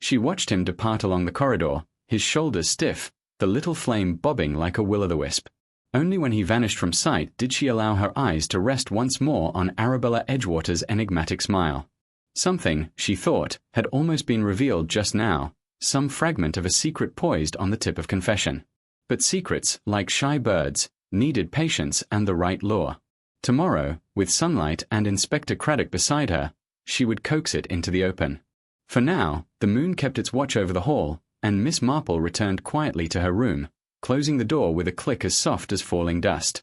She watched him depart along the corridor, his shoulders stiff, the little flame bobbing like a will-o'-the-wisp. Only when he vanished from sight did she allow her eyes to rest once more on Arabella Edgewater's enigmatic smile. Something, she thought, had almost been revealed just now, some fragment of a secret poised on the tip of confession. But secrets, like shy birds, needed patience and the right lure. Tomorrow, with sunlight and Inspector Craddock beside her, she would coax it into the open. For now, the moon kept its watch over the hall, and Miss Marple returned quietly to her room, closing the door with a click as soft as falling dust.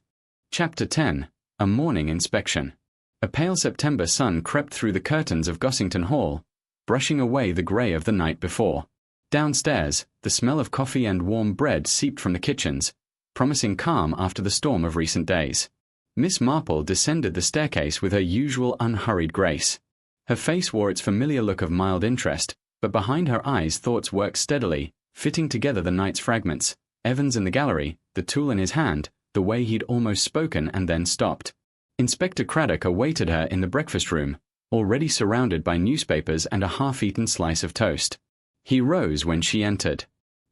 Chapter 10. A Morning Inspection. A pale September sun crept through the curtains of Gossington Hall, brushing away the grey of the night before. Downstairs, the smell of coffee and warm bread seeped from the kitchens, promising calm after the storm of recent days. Miss Marple descended the staircase with her usual unhurried grace. Her face wore its familiar look of mild interest, but behind her eyes thoughts worked steadily, fitting together the night's fragments, Evans in the gallery, the tool in his hand, the way he'd almost spoken and then stopped. Inspector Craddock awaited her in the breakfast room, already surrounded by newspapers and a half-eaten slice of toast. He rose when she entered.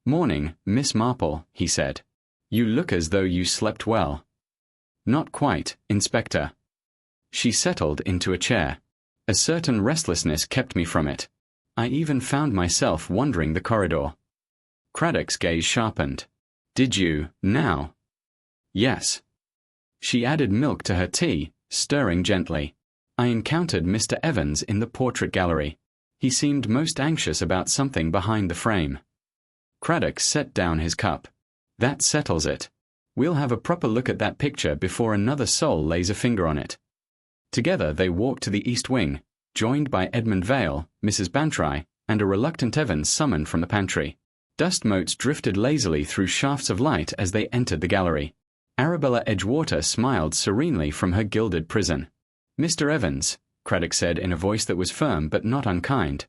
"Morning, Miss Marple," he said. "You look as though you slept well." "Not quite, Inspector." She settled into a chair. A certain restlessness kept me from it. I even found myself wandering the corridor. Craddock's gaze sharpened. "Did you, now?" "Yes." She added milk to her tea, stirring gently. "I encountered Mr. Evans in the portrait gallery. He seemed most anxious about something behind the frame." Craddock set down his cup. "That settles it. We'll have a proper look at that picture before another soul lays a finger on it." Together they walked to the east wing, joined by Edmund Vale, Mrs. Bantry, and a reluctant Evans summoned from the pantry. Dust motes drifted lazily through shafts of light as they entered the gallery. Arabella Edgewater smiled serenely from her gilded prison. "Mr. Evans," Craddock said in a voice that was firm but not unkind,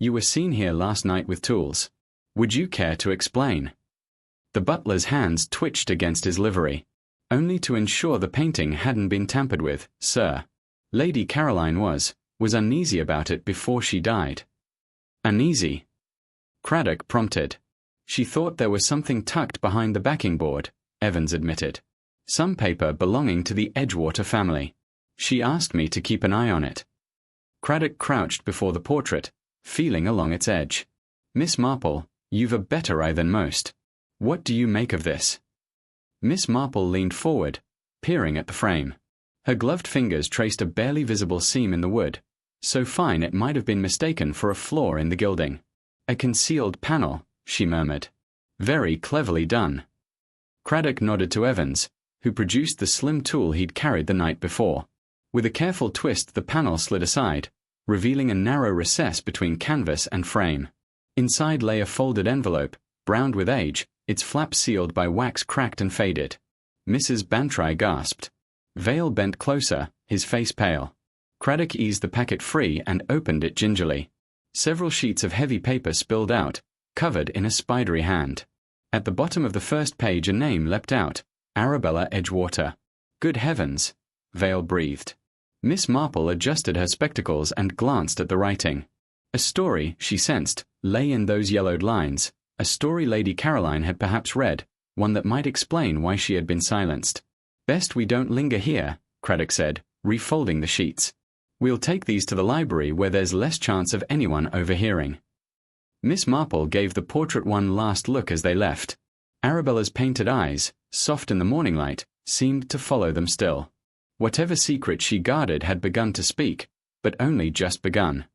"you were seen here last night with tools. Would you care to explain?" The butler's hands twitched against his livery. "Only to ensure the painting hadn't been tampered with, sir. Lady Caroline was uneasy about it before she died." "Uneasy?" Craddock prompted. "She thought there was something tucked behind the backing board," Evans admitted. "Some paper belonging to the Edgewater family. She asked me to keep an eye on it." Craddock crouched before the portrait, feeling along its edge. "Miss Marple, you've a better eye than most. What do you make of this?" Miss Marple leaned forward, peering at the frame. Her gloved fingers traced a barely visible seam in the wood, so fine it might have been mistaken for a flaw in the gilding. "A concealed panel," she murmured. "Very cleverly done." Craddock nodded to Evans, who produced the slim tool he'd carried the night before. With a careful twist the panel slid aside, revealing a narrow recess between canvas and frame. Inside lay a folded envelope, browned with age, its flap sealed by wax cracked and faded. Mrs. Bantry gasped. Vale bent closer, his face pale. Craddock eased the packet free and opened it gingerly. Several sheets of heavy paper spilled out, covered in a spidery hand. At the bottom of the first page a name leapt out, Arabella Edgewater. "Good heavens," Vale breathed. Miss Marple adjusted her spectacles and glanced at the writing. A story, she sensed, lay in those yellowed lines, a story Lady Caroline had perhaps read, one that might explain why she had been silenced. "Best we don't linger here," Craddock said, refolding the sheets. "We'll take these to the library where there's less chance of anyone overhearing." Miss Marple gave the portrait one last look as they left. Arabella's painted eyes, soft in the morning light, seemed to follow them still. Whatever secret she guarded had begun to speak, but only just begun.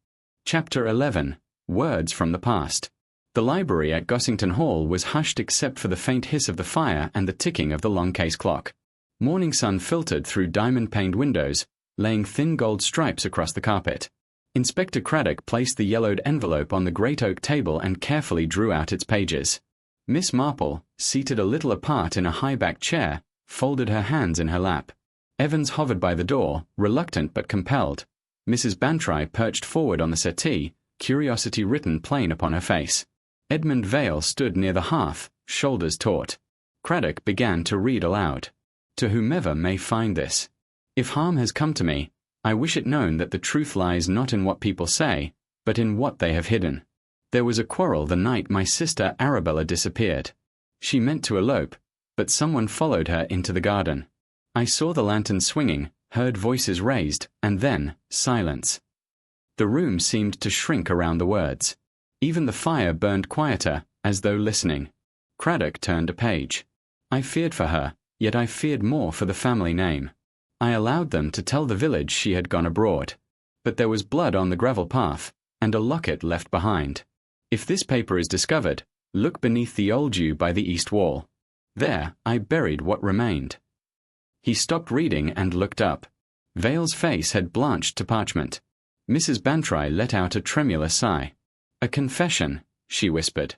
Chapter 11. Words from the Past. The library at Gossington Hall was hushed except for the faint hiss of the fire and the ticking of the long case clock. Morning sun filtered through diamond-paned windows, laying thin gold stripes across the carpet. Inspector Craddock placed the yellowed envelope on the great oak table and carefully drew out its pages. Miss Marple, seated a little apart in a high-backed chair, folded her hands in her lap. Evans hovered by the door, reluctant but compelled. Mrs. Bantry perched forward on the settee, curiosity written plain upon her face. Edmund Vale stood near the hearth, shoulders taut. Craddock began to read aloud. "To whomever may find this. If harm has come to me, I wish it known that the truth lies not in what people say, but in what they have hidden. There was a quarrel the night my sister Arabella disappeared. She meant to elope, but someone followed her into the garden. I saw the lantern swinging, heard voices raised, and then silence. The room seemed to shrink around the words. Even the fire burned quieter, as though listening. Craddock turned a page. I feared for her, yet I feared more for the family name. I allowed them to tell the village she had gone abroad. But there was blood on the gravel path, and a locket left behind. If this paper is discovered, look beneath the old yew by the east wall. There I buried what remained. He stopped reading and looked up. Vale's face had blanched to parchment. Mrs. Bantry let out a tremulous sigh. A confession, she whispered.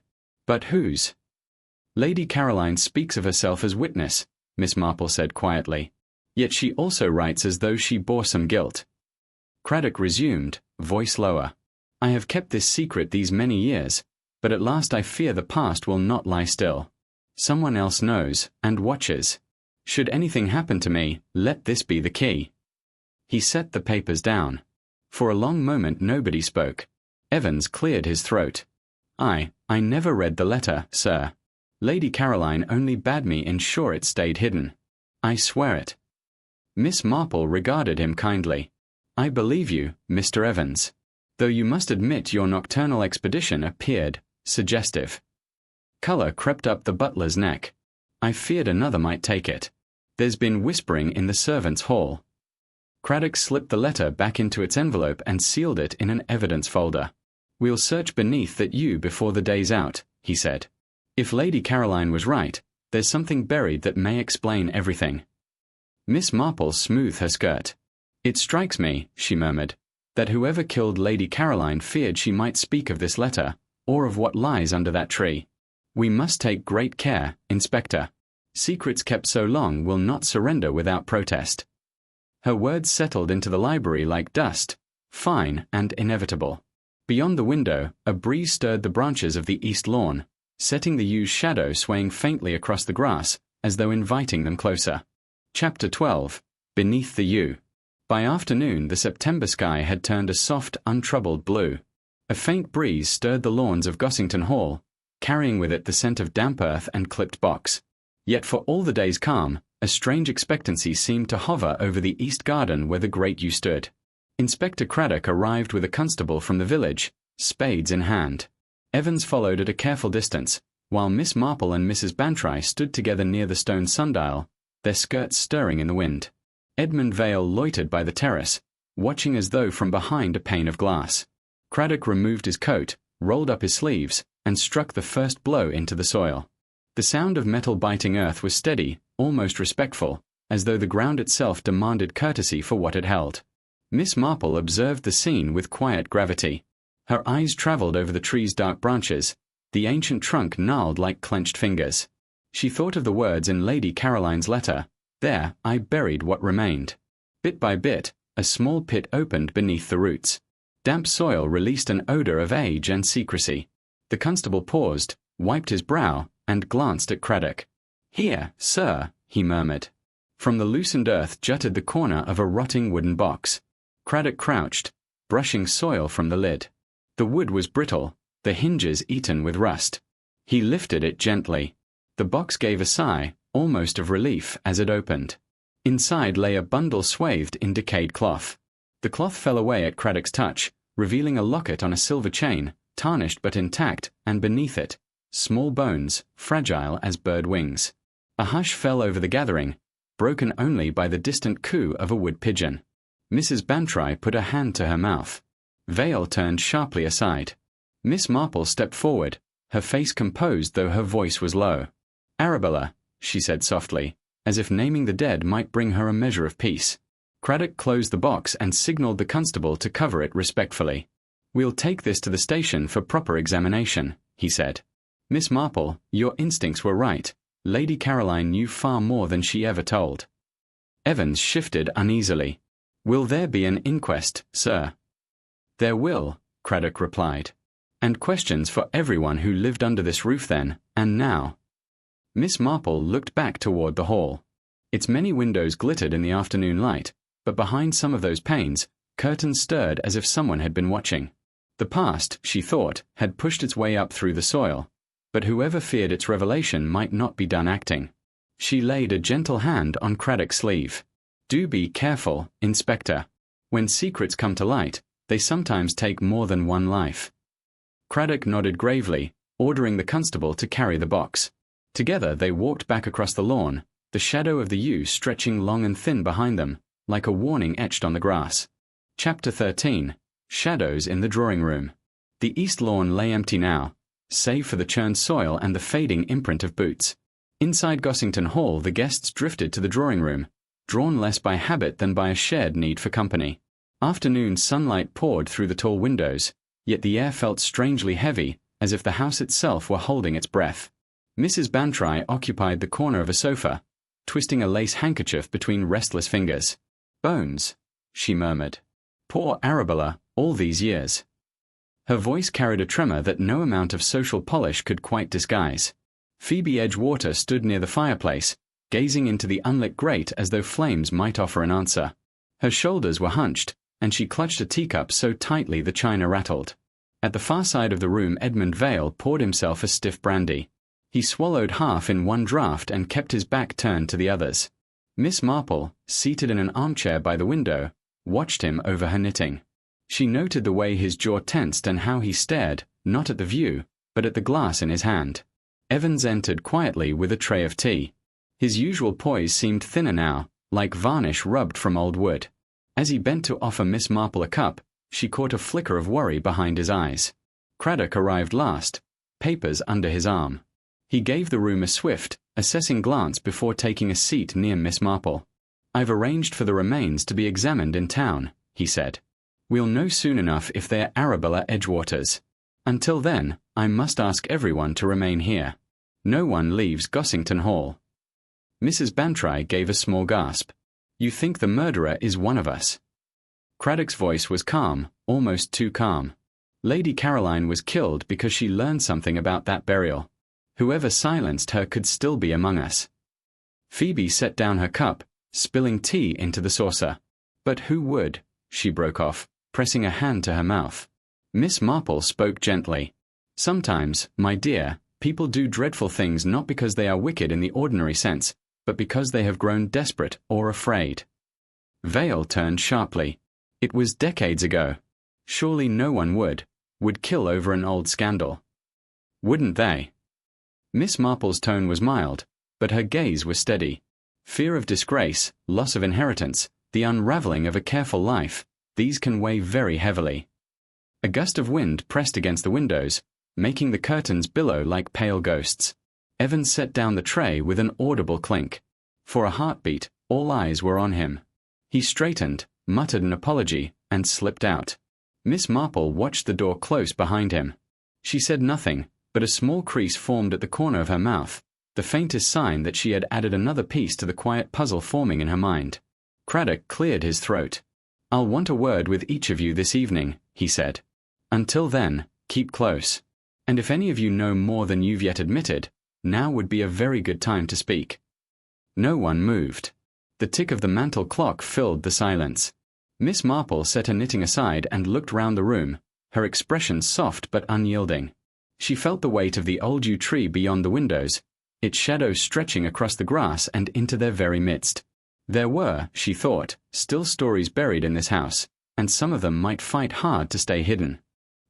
But whose? Lady Caroline speaks of herself as witness, Miss Marple said quietly. Yet she also writes as though she bore some guilt. Craddock resumed, voice lower. I have kept this secret these many years, but at last I fear the past will not lie still. Someone else knows, and watches. Should anything happen to me, let this be the key. He set the papers down. For a long moment nobody spoke. Evans cleared his throat. I never read the letter, sir. Lady Caroline only bade me ensure it stayed hidden. I swear it. Miss Marple regarded him kindly. I believe you, Mr. Evans. Though you must admit your nocturnal expedition appeared suggestive. Colour crept up the butler's neck. I feared another might take it. There's been whispering in the servants' hall. Craddock slipped the letter back into its envelope and sealed it in an evidence folder. We'll search beneath that yew before the day's out, he said. If Lady Caroline was right, there's something buried that may explain everything. Miss Marple smoothed her skirt. It strikes me, she murmured, that whoever killed Lady Caroline feared she might speak of this letter, or of what lies under that tree. We must take great care, Inspector. Secrets kept so long will not surrender without protest. Her words settled into the library like dust, fine and inevitable. Beyond the window, a breeze stirred the branches of the east lawn, setting the yew's shadow swaying faintly across the grass, as though inviting them closer. Chapter 12. Beneath the Yew. By afternoon the September sky had turned a soft, untroubled blue. A faint breeze stirred the lawns of Gossington Hall, carrying with it the scent of damp earth and clipped box. Yet for all the day's calm, a strange expectancy seemed to hover over the east garden where the great yew stood. Inspector Craddock arrived with a constable from the village, spades in hand. Evans followed at a careful distance, while Miss Marple and Mrs. Bantry stood together near the stone sundial, their skirts stirring in the wind. Edmund Vale loitered by the terrace, watching as though from behind a pane of glass. Craddock removed his coat, rolled up his sleeves, and struck the first blow into the soil. The sound of metal biting earth was steady, almost respectful, as though the ground itself demanded courtesy for what it held. Miss Marple observed the scene with quiet gravity. Her eyes travelled over the tree's dark branches, the ancient trunk gnarled like clenched fingers. She thought of the words in Lady Caroline's letter. There I buried what remained. Bit by bit, a small pit opened beneath the roots. Damp soil released an odour of age and secrecy. The constable paused, wiped his brow, and glanced at Craddock. Here, sir, he murmured. From the loosened earth jutted the corner of a rotting wooden box. Craddock crouched, brushing soil from the lid. The wood was brittle, the hinges eaten with rust. He lifted it gently. The box gave a sigh, almost of relief, as it opened. Inside lay a bundle swathed in decayed cloth. The cloth fell away at Craddock's touch, revealing a locket on a silver chain, tarnished but intact, and beneath it, small bones, fragile as bird wings. A hush fell over the gathering, broken only by the distant coo of a wood pigeon. Mrs. Bantry put a hand to her mouth. Vale turned sharply aside. Miss Marple stepped forward, her face composed though her voice was low. Arabella, she said softly, as if naming the dead might bring her a measure of peace. Craddock closed the box and signalled the constable to cover it respectfully. We'll take this to the station for proper examination, he said. Miss Marple, your instincts were right. Lady Caroline knew far more than she ever told. Evans shifted uneasily. Will there be an inquest, sir? There will, Craddock replied. And questions for everyone who lived under this roof then, and now. Miss Marple looked back toward the hall. Its many windows glittered in the afternoon light, but behind some of those panes, curtains stirred as if someone had been watching. The past, she thought, had pushed its way up through the soil, but whoever feared its revelation might not be done acting. She laid a gentle hand on Craddock's sleeve. "Do be careful, Inspector. When secrets come to light, they sometimes take more than one life." Craddock nodded gravely, ordering the constable to carry the box. Together they walked back across the lawn, the shadow of the yew stretching long and thin behind them, like a warning etched on the grass. Chapter 13. Shadows in the Drawing Room. The east lawn lay empty now, save for the churned soil and the fading imprint of boots. Inside Gossington Hall the guests drifted to the drawing room, drawn less by habit than by a shared need for company. Afternoon sunlight poured through the tall windows, yet the air felt strangely heavy, as if the house itself were holding its breath. Mrs. Bantry occupied the corner of a sofa, twisting a lace handkerchief between restless fingers. "Bones," she murmured. "Poor Arabella, all these years." Her voice carried a tremor that no amount of social polish could quite disguise. Phoebe Edgewater stood near the fireplace, gazing into the unlit grate as though flames might offer an answer. Her shoulders were hunched, and she clutched a teacup so tightly the china rattled. At the far side of the room Edmund Vale poured himself a stiff brandy. He swallowed half in one draught and kept his back turned to the others. Miss Marple, seated in an armchair by the window, watched him over her knitting. She noted the way his jaw tensed and how he stared, not at the view, but at the glass in his hand. Evans entered quietly with a tray of tea. His usual poise seemed thinner now, like varnish rubbed from old wood. As he bent to offer Miss Marple a cup, she caught a flicker of worry behind his eyes. Craddock arrived last, papers under his arm. He gave the room a swift, assessing glance before taking a seat near Miss Marple. "I've arranged for the remains to be examined in town," he said. "We'll know soon enough if they're Arabella Edgewater's. Until then, I must ask everyone to remain here. No one leaves Gossington Hall." Mrs. Bantry gave a small gasp. "You think the murderer is one of us?" Craddock's voice was calm, almost too calm. "Lady Caroline was killed because she learned something about that burial. Whoever silenced her could still be among us." Phoebe set down her cup, spilling tea into the saucer. "But who would?" she broke off, pressing a hand to her mouth. Miss Marple spoke gently. "Sometimes, my dear, people do dreadful things not because they are wicked in the ordinary sense, but because they have grown desperate or afraid." Vale turned sharply. It was decades ago. Surely no one would kill over an old scandal. Wouldn't they? Miss Marple's tone was mild, but her gaze was steady. Fear of disgrace, loss of inheritance, the unraveling of a careful life, these can weigh very heavily. A gust of wind pressed against the windows, making the curtains billow like pale ghosts. Evans set down the tray with an audible clink. For a heartbeat, all eyes were on him. He straightened, muttered an apology, and slipped out. Miss Marple watched the door close behind him. She said nothing, but a small crease formed at the corner of her mouth, the faintest sign that she had added another piece to the quiet puzzle forming in her mind. Craddock cleared his throat. "I'll want a word with each of you this evening," he said. "Until then, keep close. And if any of you know more than you've yet admitted, now would be a very good time to speak." No one moved. The tick of the mantel clock filled the silence. Miss Marple set her knitting aside and looked round the room, her expression soft but unyielding. She felt the weight of the old yew tree beyond the windows, its shadow stretching across the grass and into their very midst. There were, she thought, still stories buried in this house, and some of them might fight hard to stay hidden.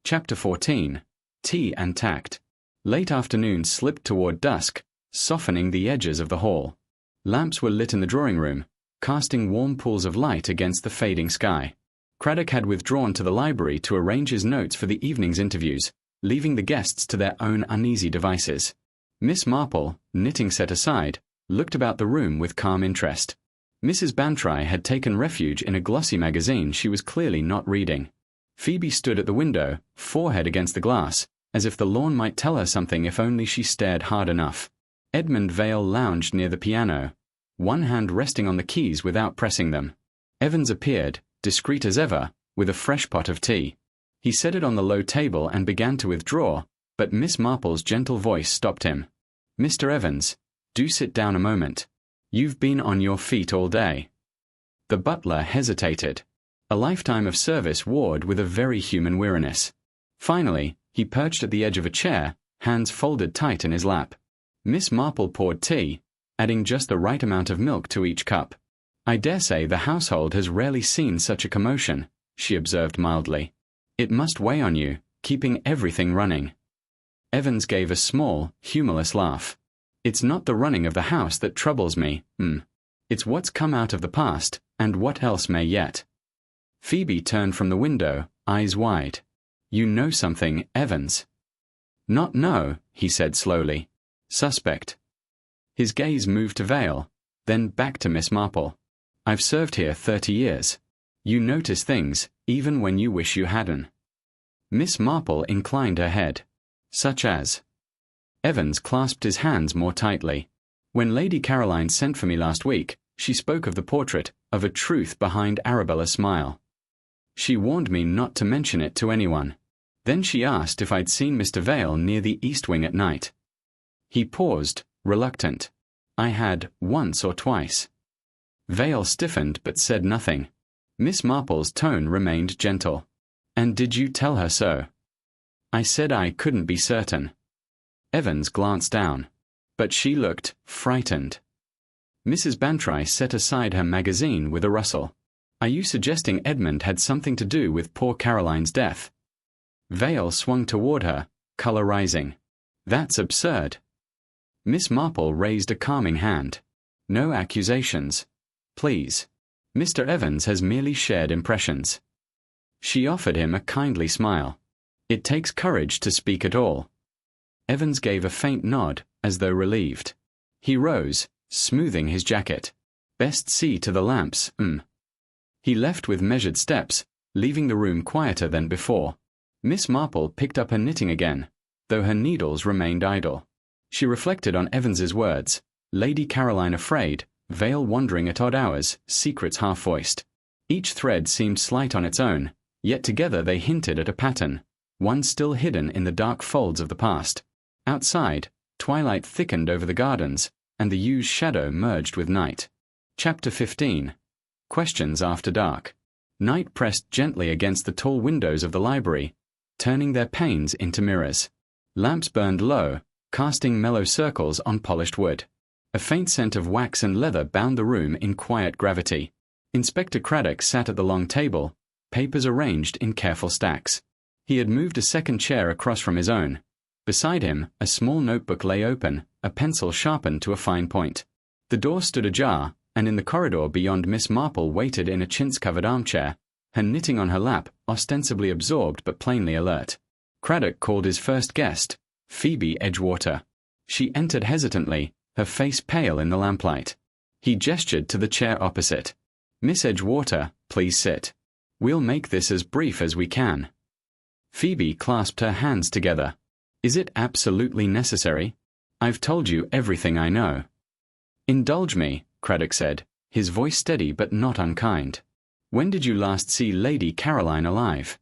Chapter 14. Tea and Tact. Late afternoon slipped toward dusk, softening the edges of the hall. Lamps were lit in the drawing room, casting warm pools of light against the fading sky. Craddock had withdrawn to the library to arrange his notes for the evening's interviews, leaving the guests to their own uneasy devices. Miss Marple, knitting set aside, looked about the room with calm interest. Mrs. Bantry had taken refuge in a glossy magazine she was clearly not reading. Phoebe stood at the window, forehead against the glass, as if the lawn might tell her something if only she stared hard enough. Edmund Vale lounged near the piano, one hand resting on the keys without pressing them. Evans appeared, discreet as ever, with a fresh pot of tea. He set it on the low table and began to withdraw, but Miss Marple's gentle voice stopped him. "Mr. Evans, do sit down a moment. You've been on your feet all day." The butler hesitated. A lifetime of service warred with a very human weariness. Finally, he perched at the edge of a chair, hands folded tight in his lap. Miss Marple poured tea, adding just the right amount of milk to each cup. "I dare say the household has rarely seen such a commotion," she observed mildly. "It must weigh on you, keeping everything running." Evans gave a small, humorless laugh. "It's not the running of the house that troubles me, It's what's come out of the past, and what else may yet." Phoebe turned from the window, eyes wide. "You know something, Evans." "Not know," he said slowly. "Suspect." His gaze moved to Vale, then back to Miss Marple. "I've served here 30 years. You notice things, even when you wish you hadn't." Miss Marple inclined her head. "Such as?" Evans clasped his hands more tightly. "When Lady Caroline sent for me last week, she spoke of the portrait, of a truth behind Arabella's smile. She warned me not to mention it to anyone. Then she asked if I'd seen Mr. Vale near the east wing at night." He paused, reluctant. "I had, once or twice." Vale stiffened but said nothing. Miss Marple's tone remained gentle. "And did you tell her so?" "I said I couldn't be certain." Evans glanced down. But she looked frightened. Mrs. Bantry set aside her magazine with a rustle. "Are you suggesting Edmund had something to do with poor Caroline's death?" Vale swung toward her, color rising. "That's absurd." Miss Marple raised a calming hand. "No accusations. Please. Mr. Evans has merely shared impressions." She offered him a kindly smile. "It takes courage to speak at all." Evans gave a faint nod, as though relieved. He rose, smoothing his jacket. "Best see to the lamps, He left with measured steps, leaving the room quieter than before. Miss Marple picked up her knitting again, though her needles remained idle. She reflected on Evans's words, Lady Caroline afraid, Vale wandering at odd hours, secrets half-voiced. Each thread seemed slight on its own, yet together they hinted at a pattern, one still hidden in the dark folds of the past. Outside, twilight thickened over the gardens, and the yew's shadow merged with night. Chapter 15. Questions After Dark. Night pressed gently against the tall windows of the library, turning their panes into mirrors. Lamps burned low, casting mellow circles on polished wood. A faint scent of wax and leather bound the room in quiet gravity. Inspector Craddock sat at the long table, papers arranged in careful stacks. He had moved a second chair across from his own. Beside him, a small notebook lay open, a pencil sharpened to a fine point. The door stood ajar, and in the corridor beyond Miss Marple waited in a chintz-covered armchair, her knitting on her lap, ostensibly absorbed but plainly alert. Craddock called his first guest, Phoebe Edgewater. She entered hesitantly, her face pale in the lamplight. He gestured to the chair opposite. "Miss Edgewater, please sit. We'll make this as brief as we can." Phoebe clasped her hands together. "Is it absolutely necessary? I've told you everything I know." "Indulge me," Craddock said, his voice steady but not unkind. "When did you last see Lady Caroline alive?"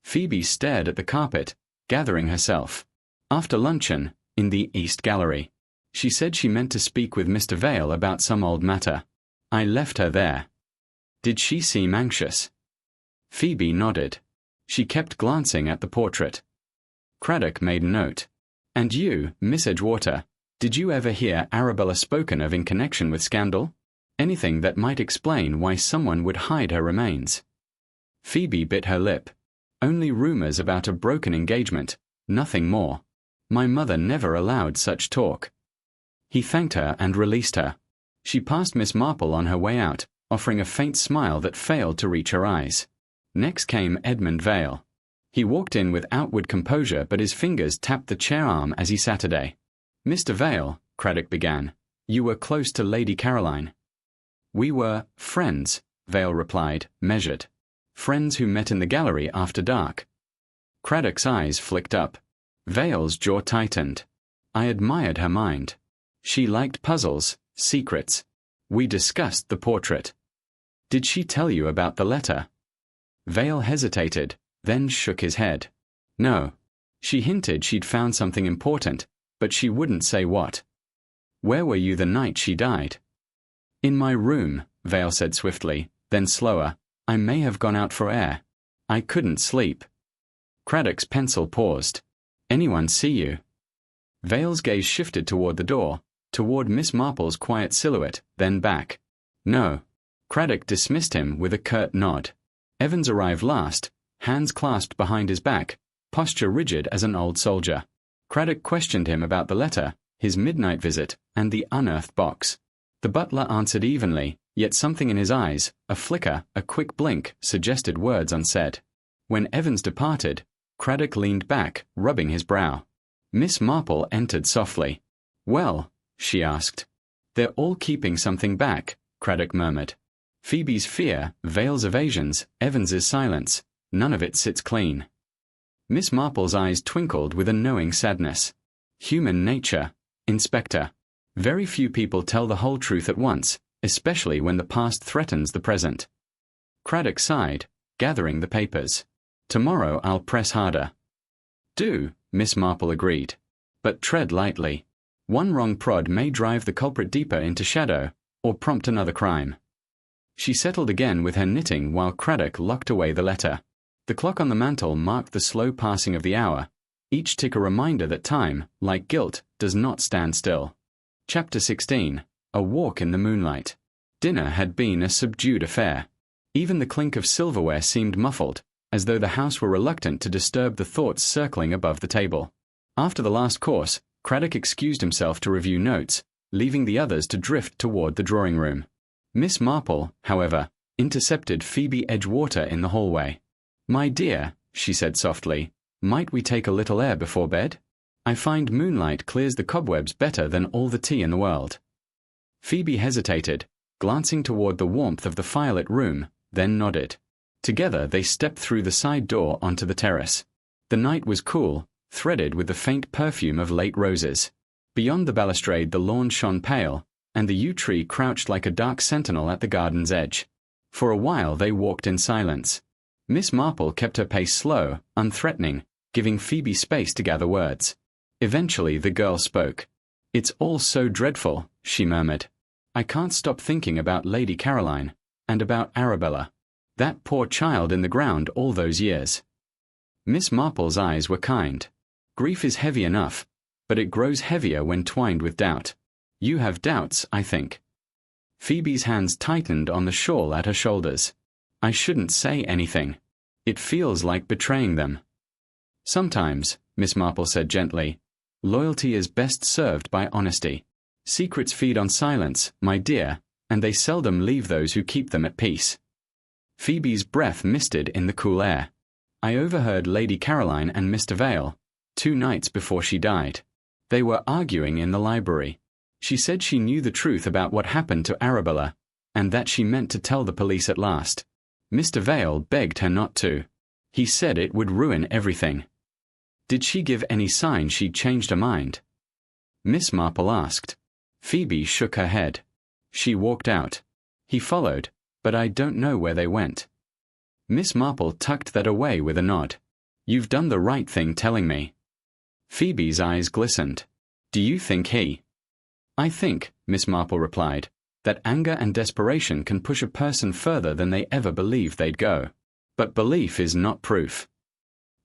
Phoebe stared at the carpet, gathering herself. "After luncheon, in the East Gallery. She said she meant to speak with Mr. Vale about some old matter. I left her there." "Did she seem anxious?" Phoebe nodded. She kept glancing at the portrait. Craddock made a note. "And you, Miss Edgewater, did you ever hear Arabella spoken of in connection with scandal? Anything that might explain why someone would hide her remains?" Phoebe bit her lip. "Only rumors about a broken engagement, nothing more. My mother never allowed such talk." He thanked her and released her. She passed Miss Marple on her way out, offering a faint smile that failed to reach her eyes. Next came Edmund Vale. He walked in with outward composure, but his fingers tapped the chair arm as he Saturday. "Mr. Vale," Craddock began, "you were close to Lady Caroline." "We were friends," Vale replied, measured. "Friends who met in the gallery after dark." Craddock's eyes flicked up. Vale's jaw tightened. "I admired her mind. She liked puzzles, secrets. We discussed the portrait." "Did she tell you about the letter?" Vale hesitated, then shook his head. "No. She hinted she'd found something important, but she wouldn't say what." "Where were you the night she died?" "In my room," Vale said swiftly, then slower. "I may have gone out for air. I couldn't sleep." Craddock's pencil paused. Anyone see you? Vale's gaze shifted toward the door, toward Miss Marple's quiet silhouette, then back. No. Craddock dismissed him with a curt nod. Evans arrived last, hands clasped behind his back, posture rigid as an old soldier. Craddock questioned him about the letter, his midnight visit, and the unearthed box. The butler answered evenly, yet something in his eyes, a flicker, a quick blink, suggested words unsaid. When Evans departed, Craddock leaned back, rubbing his brow. Miss Marple entered softly. Well, she asked. They're all keeping something back, Craddock murmured. Phoebe's fear, Vale's evasions, Evans's silence, none of it sits clean. Miss Marple's eyes twinkled with a knowing sadness. Human nature, Inspector. Very few people tell the whole truth at once, especially when the past threatens the present. Craddock sighed, gathering the papers. Tomorrow I'll press harder. Do, Miss Marple agreed. But tread lightly. One wrong prod may drive the culprit deeper into shadow, or prompt another crime. She settled again with her knitting while Craddock locked away the letter. The clock on the mantel marked the slow passing of the hour, each tick a reminder that time, like guilt, does not stand still. Chapter 16. A Walk in the Moonlight. Dinner had been a subdued affair. Even the clink of silverware seemed muffled, as though the house were reluctant to disturb the thoughts circling above the table. After the last course, Craddock excused himself to review notes, leaving the others to drift toward the drawing room. Miss Marple, however, intercepted Phoebe Edgewater in the hallway. My dear, she said softly, might we take a little air before bed? I find moonlight clears the cobwebs better than all the tea in the world. Phoebe hesitated, glancing toward the warmth of the firelit room, then nodded. Together they stepped through the side door onto the terrace. The night was cool, threaded with the faint perfume of late roses. Beyond the balustrade the lawn shone pale, and the yew tree crouched like a dark sentinel at the garden's edge. For a while they walked in silence. Miss Marple kept her pace slow, unthreatening, giving Phoebe space to gather words. Eventually the girl spoke. It's all so dreadful, she murmured. I can't stop thinking about Lady Caroline, and about Arabella. That poor child in the ground all those years. Miss Marple's eyes were kind. Grief is heavy enough, but it grows heavier when twined with doubt. You have doubts, I think. Phoebe's hands tightened on the shawl at her shoulders. I shouldn't say anything. It feels like betraying them. Sometimes, Miss Marple said gently, loyalty is best served by honesty. Secrets feed on silence, my dear, and they seldom leave those who keep them at peace. Phoebe's breath misted in the cool air. I overheard Lady Caroline and Mr. Vale, 2 nights before she died. They were arguing in the library. She said she knew the truth about what happened to Arabella, and that she meant to tell the police at last. Mr. Vale begged her not to. He said it would ruin everything. Did she give any sign she'd changed her mind? Miss Marple asked. Phoebe shook her head. She walked out. He followed, but I don't know where they went. Miss Marple tucked that away with a nod. You've done the right thing telling me. Phoebe's eyes glistened. Do you think he? I think, Miss Marple replied, that anger and desperation can push a person further than they ever believed they'd go. But belief is not proof.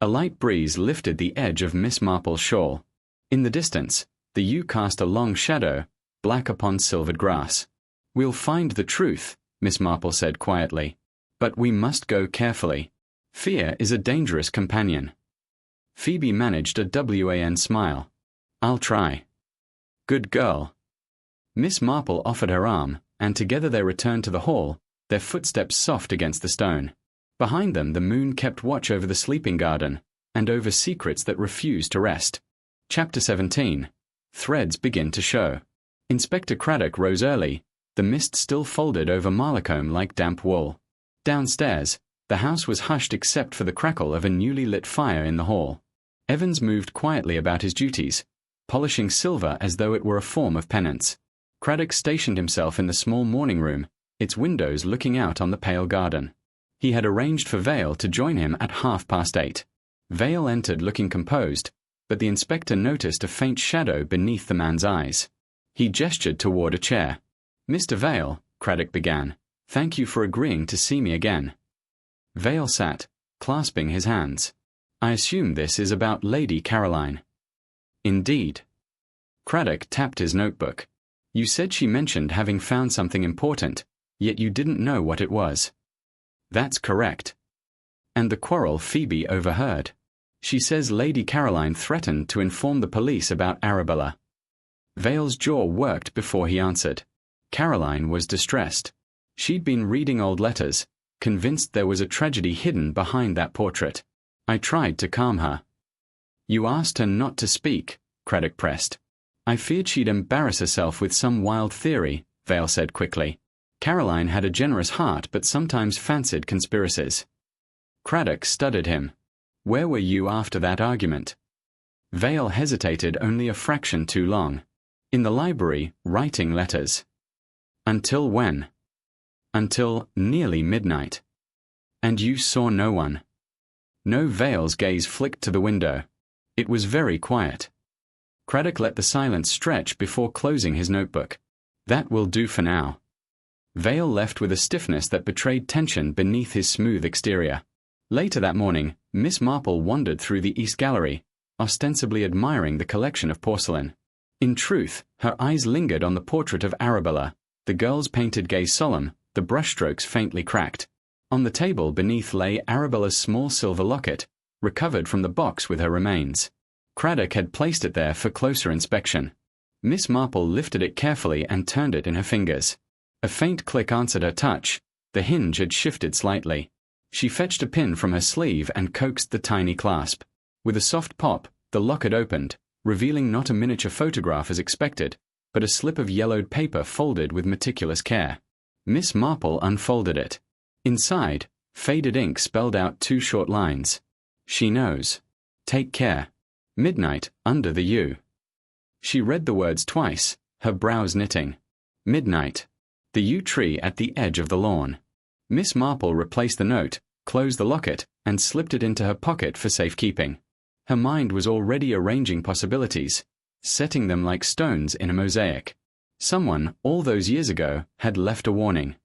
A light breeze lifted the edge of Miss Marple's shawl. In the distance, the yew cast a long shadow, black upon silvered grass. We'll find the truth, Miss Marple said quietly. But we must go carefully. Fear is a dangerous companion. Phoebe managed a wan smile. I'll try. Good girl. Miss Marple offered her arm, and together they returned to the hall, their footsteps soft against the stone. Behind them the moon kept watch over the sleeping garden, and over secrets that refused to rest. Chapter 17. Threads begin to show. Inspector Craddock rose early, the mist still folded over Marlecombe like damp wool. Downstairs, the house was hushed except for the crackle of a newly lit fire in the hall. Evans moved quietly about his duties, polishing silver as though it were a form of penance. Craddock stationed himself in the small morning room, its windows looking out on the pale garden. He had arranged for Vale to join him at 8:30. Vale entered looking composed, but the inspector noticed a faint shadow beneath the man's eyes. He gestured toward a chair. Mr. Vale, Craddock began, thank you for agreeing to see me again. Vale sat, clasping his hands. I assume this is about Lady Caroline. Indeed. Craddock tapped his notebook. You said she mentioned having found something important, yet you didn't know what it was. That's correct. And the quarrel Phoebe overheard. She says Lady Caroline threatened to inform the police about Arabella. Vale's jaw worked before he answered. Caroline was distressed. She'd been reading old letters, convinced there was a tragedy hidden behind that portrait. I tried to calm her. You asked her not to speak, Craddock pressed. I feared she'd embarrass herself with some wild theory, Vale said quickly. Caroline had a generous heart but sometimes fancied conspiracies. Craddock studied him. Where were you after that argument? Vale hesitated only a fraction too long. In the library, writing letters. Until when? Until nearly midnight. And you saw no one? No. Vale's gaze flicked to the window. It was very quiet. Craddock let the silence stretch before closing his notebook. That will do for now. Vale left with a stiffness that betrayed tension beneath his smooth exterior. Later that morning, Miss Marple wandered through the East Gallery, ostensibly admiring the collection of porcelain. In truth, her eyes lingered on the portrait of Arabella, the girl's painted gaze solemn, the brushstrokes faintly cracked. On the table beneath lay Arabella's small silver locket, recovered from the box with her remains. Craddock had placed it there for closer inspection. Miss Marple lifted it carefully and turned it in her fingers. A faint click answered her touch. The hinge had shifted slightly. She fetched a pin from her sleeve and coaxed the tiny clasp. With a soft pop, the locket opened, revealing not a miniature photograph as expected, but a slip of yellowed paper folded with meticulous care. Miss Marple unfolded it. Inside, faded ink spelled out 2 short lines. She knows. Take care. Midnight, under the U. She read the words twice, her brows knitting. Midnight. The yew tree at the edge of the lawn. Miss Marple replaced the note, closed the locket, and slipped it into her pocket for safekeeping. Her mind was already arranging possibilities, setting them like stones in a mosaic. Someone, all those years ago, had left a warning.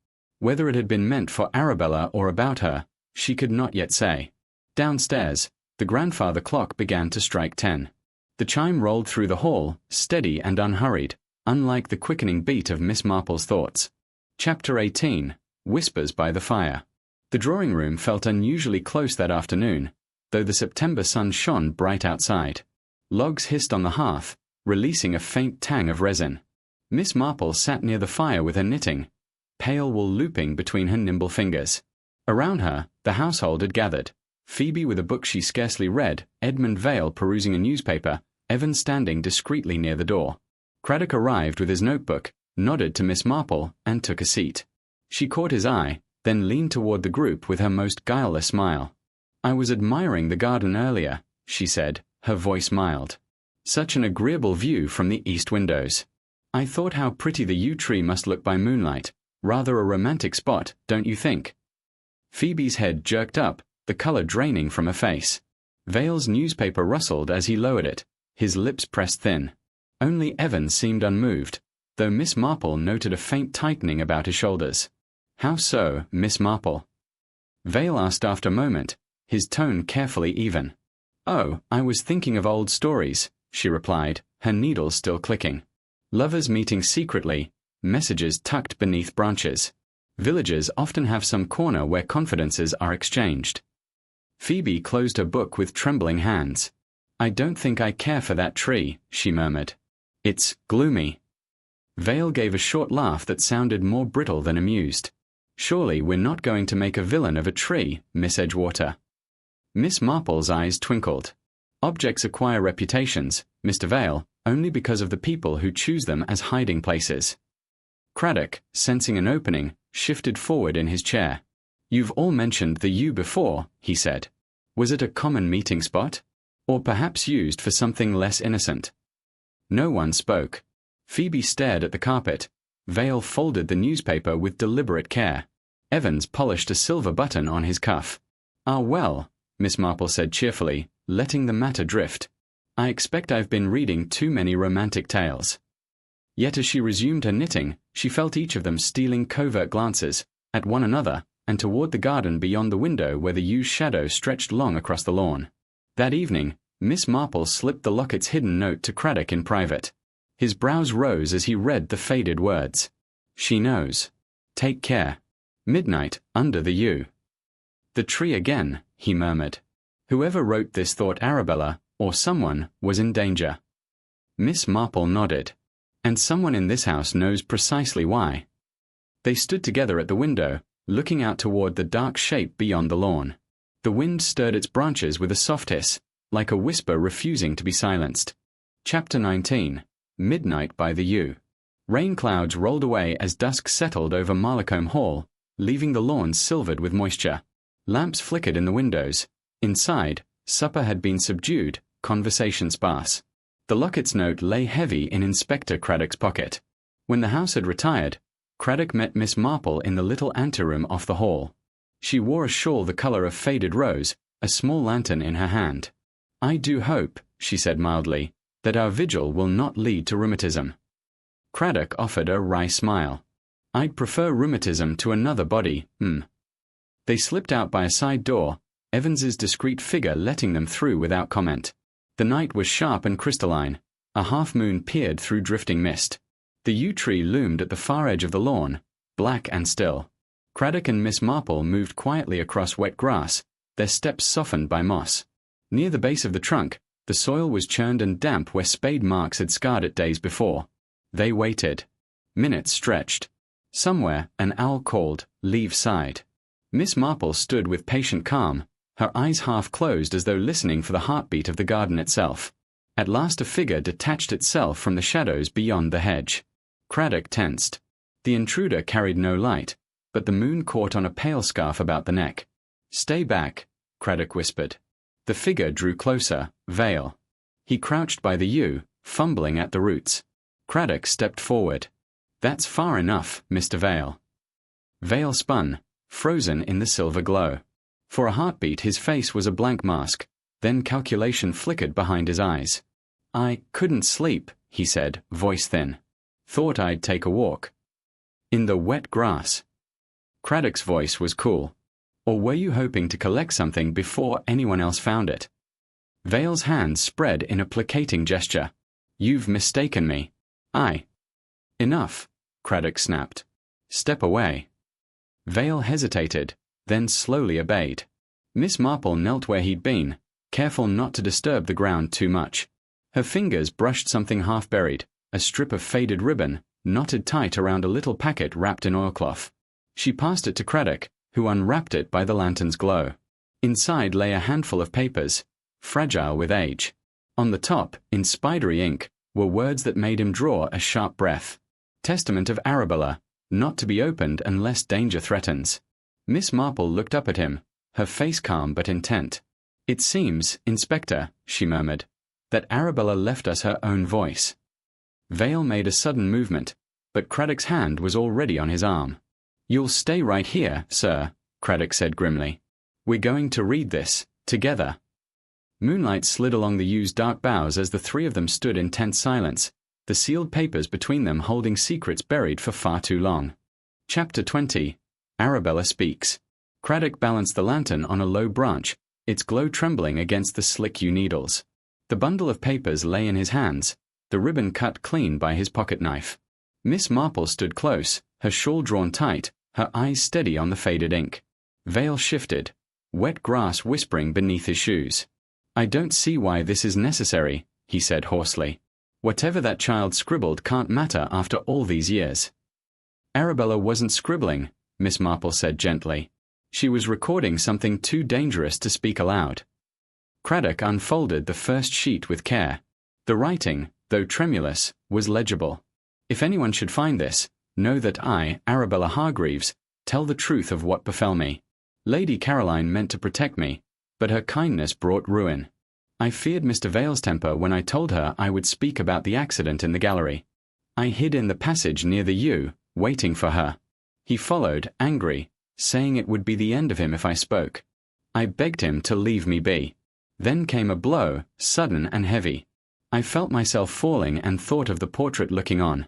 Whether it had been meant for Arabella or about her, she could not yet say. Downstairs, the grandfather clock began to strike 10. The chime rolled through the hall, steady and unhurried, unlike the quickening beat of Miss Marple's thoughts. Chapter 18. Whispers by the Fire. The drawing-room felt unusually close that afternoon, though the September sun shone bright outside. Logs hissed on the hearth, releasing a faint tang of resin. Miss Marple sat near the fire with her knitting, pale wool looping between her nimble fingers. Around her, the household had gathered. Phoebe with a book she scarcely read, Edmund Vale perusing a newspaper, Evan standing discreetly near the door. Craddock arrived with his notebook, nodded to Miss Marple, and took a seat. She caught his eye, then leaned toward the group with her most guileless smile. I was admiring the garden earlier, she said, her voice mild. Such an agreeable view from the east windows. I thought how pretty the yew tree must look by moonlight. Rather a romantic spot, don't you think? Phoebe's head jerked up, the color draining from her face. Vale's newspaper rustled as he lowered it, his lips pressed thin. Only Evan seemed unmoved, though Miss Marple noted a faint tightening about his shoulders. How so, Miss Marple? Vale asked after a moment, his tone carefully even. Oh, I was thinking of old stories, she replied, her needles still clicking. Lovers meeting secretly, messages tucked beneath branches. Villagers often have some corner where confidences are exchanged. Phoebe closed her book with trembling hands. I don't think I care for that tree, she murmured. It's gloomy. Vale gave a short laugh that sounded more brittle than amused. Surely we're not going to make a villain of a tree, Miss Edgewater. Miss Marple's eyes twinkled. Objects acquire reputations, Mr. Vale, only because of the people who choose them as hiding places. Craddock, sensing an opening, shifted forward in his chair. You've all mentioned the yew before, he said. Was it a common meeting spot? Or perhaps used for something less innocent? No one spoke. Phoebe stared at the carpet. Vale folded the newspaper with deliberate care. Evans polished a silver button on his cuff. Ah well, Miss Marple said cheerfully, letting the matter drift. I expect I've been reading too many romantic tales. Yet as she resumed her knitting, she felt each of them stealing covert glances, at one another, and toward the garden beyond the window where the yew's shadow stretched long across the lawn. That evening, Miss Marple slipped the locket's hidden note to Craddock in private. His brows rose as he read the faded words. She knows. Take care. Midnight, under the yew. The tree again, he murmured. Whoever wrote this thought Arabella, or someone, was in danger. Miss Marple nodded. And someone in this house knows precisely why. They stood together at the window, looking out toward the dark shape beyond the lawn. The wind stirred its branches with a soft hiss, like a whisper refusing to be silenced. Chapter 19. Midnight by the Yew. Rain clouds rolled away as dusk settled over Marple Hall, leaving the lawn silvered with moisture. Lamps flickered in the windows. Inside, supper had been subdued, conversation sparse. The locket's note lay heavy in Inspector Craddock's pocket. When the house had retired, Craddock met Miss Marple in the little anteroom off the hall. She wore a shawl the color of faded rose, a small lantern in her hand. I do hope, she said mildly, that our vigil will not lead to rheumatism. Craddock offered a wry smile. I'd prefer rheumatism to another body, They slipped out by a side door, Evans's discreet figure letting them through without comment. The night was sharp and crystalline. A half-moon peered through drifting mist. The yew tree loomed at the far edge of the lawn, black and still. Craddock and Miss Marple moved quietly across wet grass, their steps softened by moss. Near the base of the trunk, the soil was churned and damp where spade marks had scarred it days before. They waited. Minutes stretched. Somewhere, an owl called, "Leave side." Miss Marple stood with patient calm, her eyes half closed as though listening for the heartbeat of the garden itself. At last a figure detached itself from the shadows beyond the hedge. Craddock tensed. The intruder carried no light, but the moon caught on a pale scarf about the neck. Stay back, Craddock whispered. The figure drew closer, Vale. He crouched by the yew, fumbling at the roots. Craddock stepped forward. That's far enough, Mr. Vale. Vale spun, frozen in the silver glow. For a heartbeat his face was a blank mask, then calculation flickered behind his eyes. I couldn't sleep, he said, voice thin. Thought I'd take a walk. In the wet grass. Craddock's voice was cool. Or were you hoping to collect something before anyone else found it? Vale's hands spread in a placating gesture. You've mistaken me. Enough, Craddock snapped. Step away. Vale hesitated, then slowly obeyed. Miss Marple knelt where he'd been, careful not to disturb the ground too much. Her fingers brushed something half-buried, a strip of faded ribbon, knotted tight around a little packet wrapped in oilcloth. She passed it to Craddock, who unwrapped it by the lantern's glow. Inside lay a handful of papers, fragile with age. On the top, in spidery ink, were words that made him draw a sharp breath. Testament of Arabella, not to be opened unless danger threatens. Miss Marple looked up at him, her face calm but intent. It seems, Inspector, she murmured, that Arabella left us her own voice. Vale made a sudden movement, but Craddock's hand was already on his arm. You'll stay right here, sir, Craddock said grimly. We're going to read this, together. Moonlight slid along the yew's dark boughs as the three of them stood in tense silence, the sealed papers between them holding secrets buried for far too long. Chapter 20. Arabella Speaks. Craddock balanced the lantern on a low branch, its glow trembling against the slick yew needles. The bundle of papers lay in his hands, the ribbon cut clean by his pocket knife. Miss Marple stood close, her shawl drawn tight, her eyes steady on the faded ink. Vale shifted, wet grass whispering beneath his shoes. I don't see why this is necessary, he said hoarsely. Whatever that child scribbled can't matter after all these years. Arabella wasn't scribbling, Miss Marple said gently. She was recording something too dangerous to speak aloud. Craddock unfolded the first sheet with care. The writing, though tremulous, was legible. If anyone should find this, know that I, Arabella Hargreaves, tell the truth of what befell me. Lady Caroline meant to protect me, but her kindness brought ruin. I feared Mr. Vale's temper when I told her I would speak about the accident in the gallery. I hid in the passage near the yew, waiting for her. He followed, angry, saying it would be the end of him if I spoke. I begged him to leave me be. Then came a blow, sudden and heavy. I felt myself falling and thought of the portrait looking on.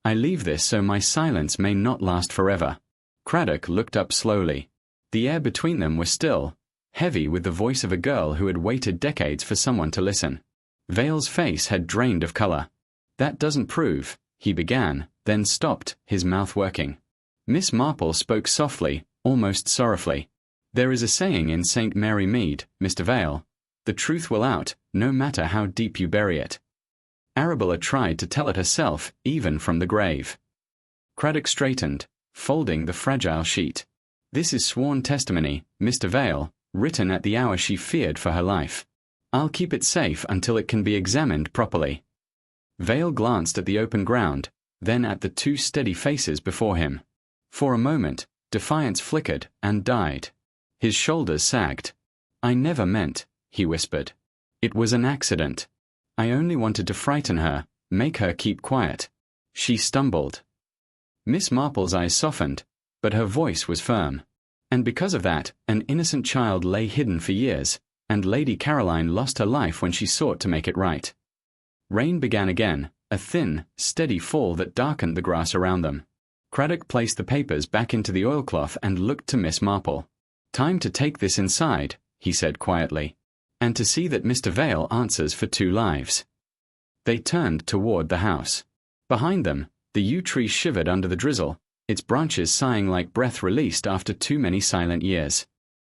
I leave this so my silence may not last forever. Craddock looked up slowly. The air between them was still, heavy with the voice of a girl who had waited decades for someone to listen. Vale's face had drained of color. "That doesn't prove," he began, then stopped, his mouth working. Miss Marple spoke softly, almost sorrowfully. "There is a saying in St. Mary Mead, Mr. Vale, the truth will out, no matter how deep you bury it." Arabella tried to tell it herself, even from the grave. Craddock straightened, folding the fragile sheet. "This is sworn testimony, Mr. Vale, written at the hour she feared for her life. I'll keep it safe until it can be examined properly." Vale glanced at the open ground, then at the two steady faces before him. For a moment, defiance flickered and died. His shoulders sagged. "I never meant," he whispered. "It was an accident. I only wanted to frighten her, make her keep quiet." She stumbled. Miss Marple's eyes softened, but her voice was firm. "And because of that, an innocent child lay hidden for years, and Lady Caroline lost her life when she sought to make it right." Rain began again, a thin, steady fall that darkened the grass around them. Craddock placed the papers back into the oilcloth and looked to Miss Marple. "Time to take this inside," he said quietly, "and to see that Mr. Vale answers for 2 lives." They turned toward the house. Behind them, the yew tree shivered under the drizzle, its branches sighing like breath released after too many silent years.